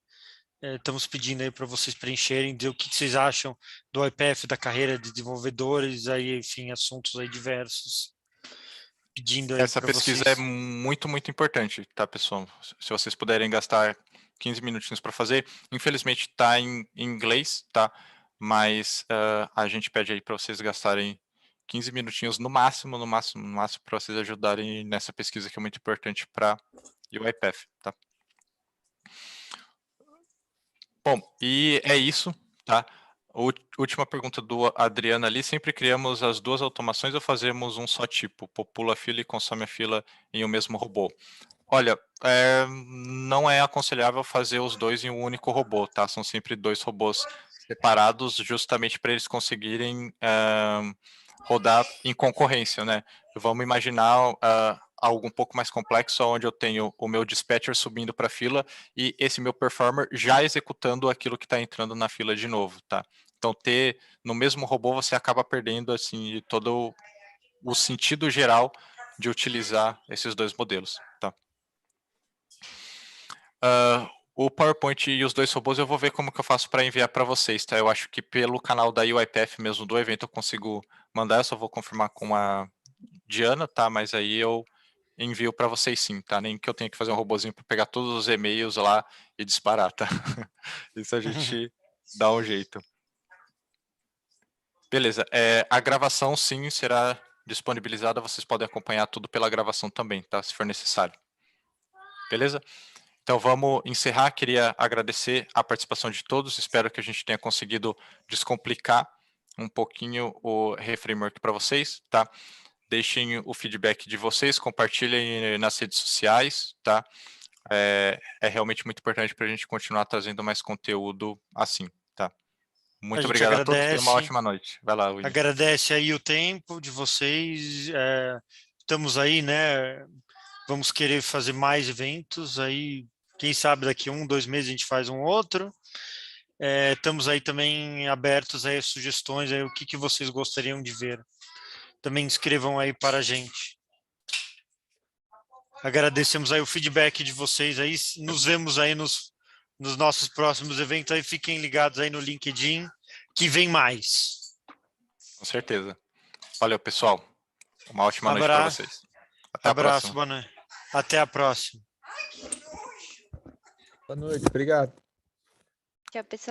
Estamos pedindo aí para vocês preencherem, dizer o que vocês acham do IPF, da carreira de desenvolvedores, aí, enfim, assuntos aí diversos. Pedindo aí Essa para pesquisa é vocês. muito, muito importante, tá, pessoal? Se vocês puderem gastar 15 minutinhos para fazer, infelizmente está em inglês, tá? Mas a gente pede aí para vocês gastarem 15 minutinhos no máximo, para vocês ajudarem nessa pesquisa que é muito importante para UiPath, tá? Bom, e é isso, tá? Última pergunta do Adriano ali, sempre criamos as duas automações ou fazemos um só tipo, popula a fila e consome a fila em um mesmo robô? Olha, não é aconselhável fazer os dois em um único robô, tá? São sempre dois robôs separados, justamente para eles conseguirem rodar em concorrência, né? Vamos imaginar algo um pouco mais complexo, onde eu tenho o meu dispatcher subindo para a fila e esse meu performer já executando aquilo que está entrando na fila de novo, tá? Então, ter no mesmo robô, você acaba perdendo assim todo o sentido geral de utilizar esses dois modelos, tá? O PowerPoint e os dois robôs eu vou ver como que eu faço para enviar para vocês, tá? Eu acho que pelo canal da UiPath mesmo do evento eu consigo mandar, eu só vou confirmar com a Diana, tá? Mas aí eu envio para vocês sim, tá? Nem que eu tenha que fazer um robôzinho para pegar todos os e-mails lá e disparar, tá? Isso a gente dá um jeito. Beleza, a gravação sim será disponibilizada, vocês podem acompanhar tudo pela gravação também, tá? Se for necessário. Beleza? Então vamos encerrar, queria agradecer a participação de todos, espero que a gente tenha conseguido descomplicar um pouquinho o Reframework para vocês, tá? Deixem o feedback de vocês, compartilhem nas redes sociais, tá? É realmente muito importante para a gente continuar trazendo mais conteúdo assim, tá? A Muito gente obrigado a todos, tenham uma agradece, ótima noite. Vai lá, William. agradece aí o tempo de vocês. Estamos aí, né? Vamos querer fazer mais eventos aí. Quem sabe daqui 1, 2 meses a gente faz um outro. Estamos aí também abertos aí a sugestões, aí, o que vocês gostariam de ver. Também escrevam aí para a gente. Agradecemos aí o feedback de vocês aí. Nos vemos aí nos nossos próximos eventos aí. Fiquem ligados aí no LinkedIn, que vem mais. Com certeza. Valeu, pessoal. Uma ótima noite para Abraço, vocês. Até a próxima. boa noite. Até a próxima. Boa noite, obrigado. Tchau, pessoal.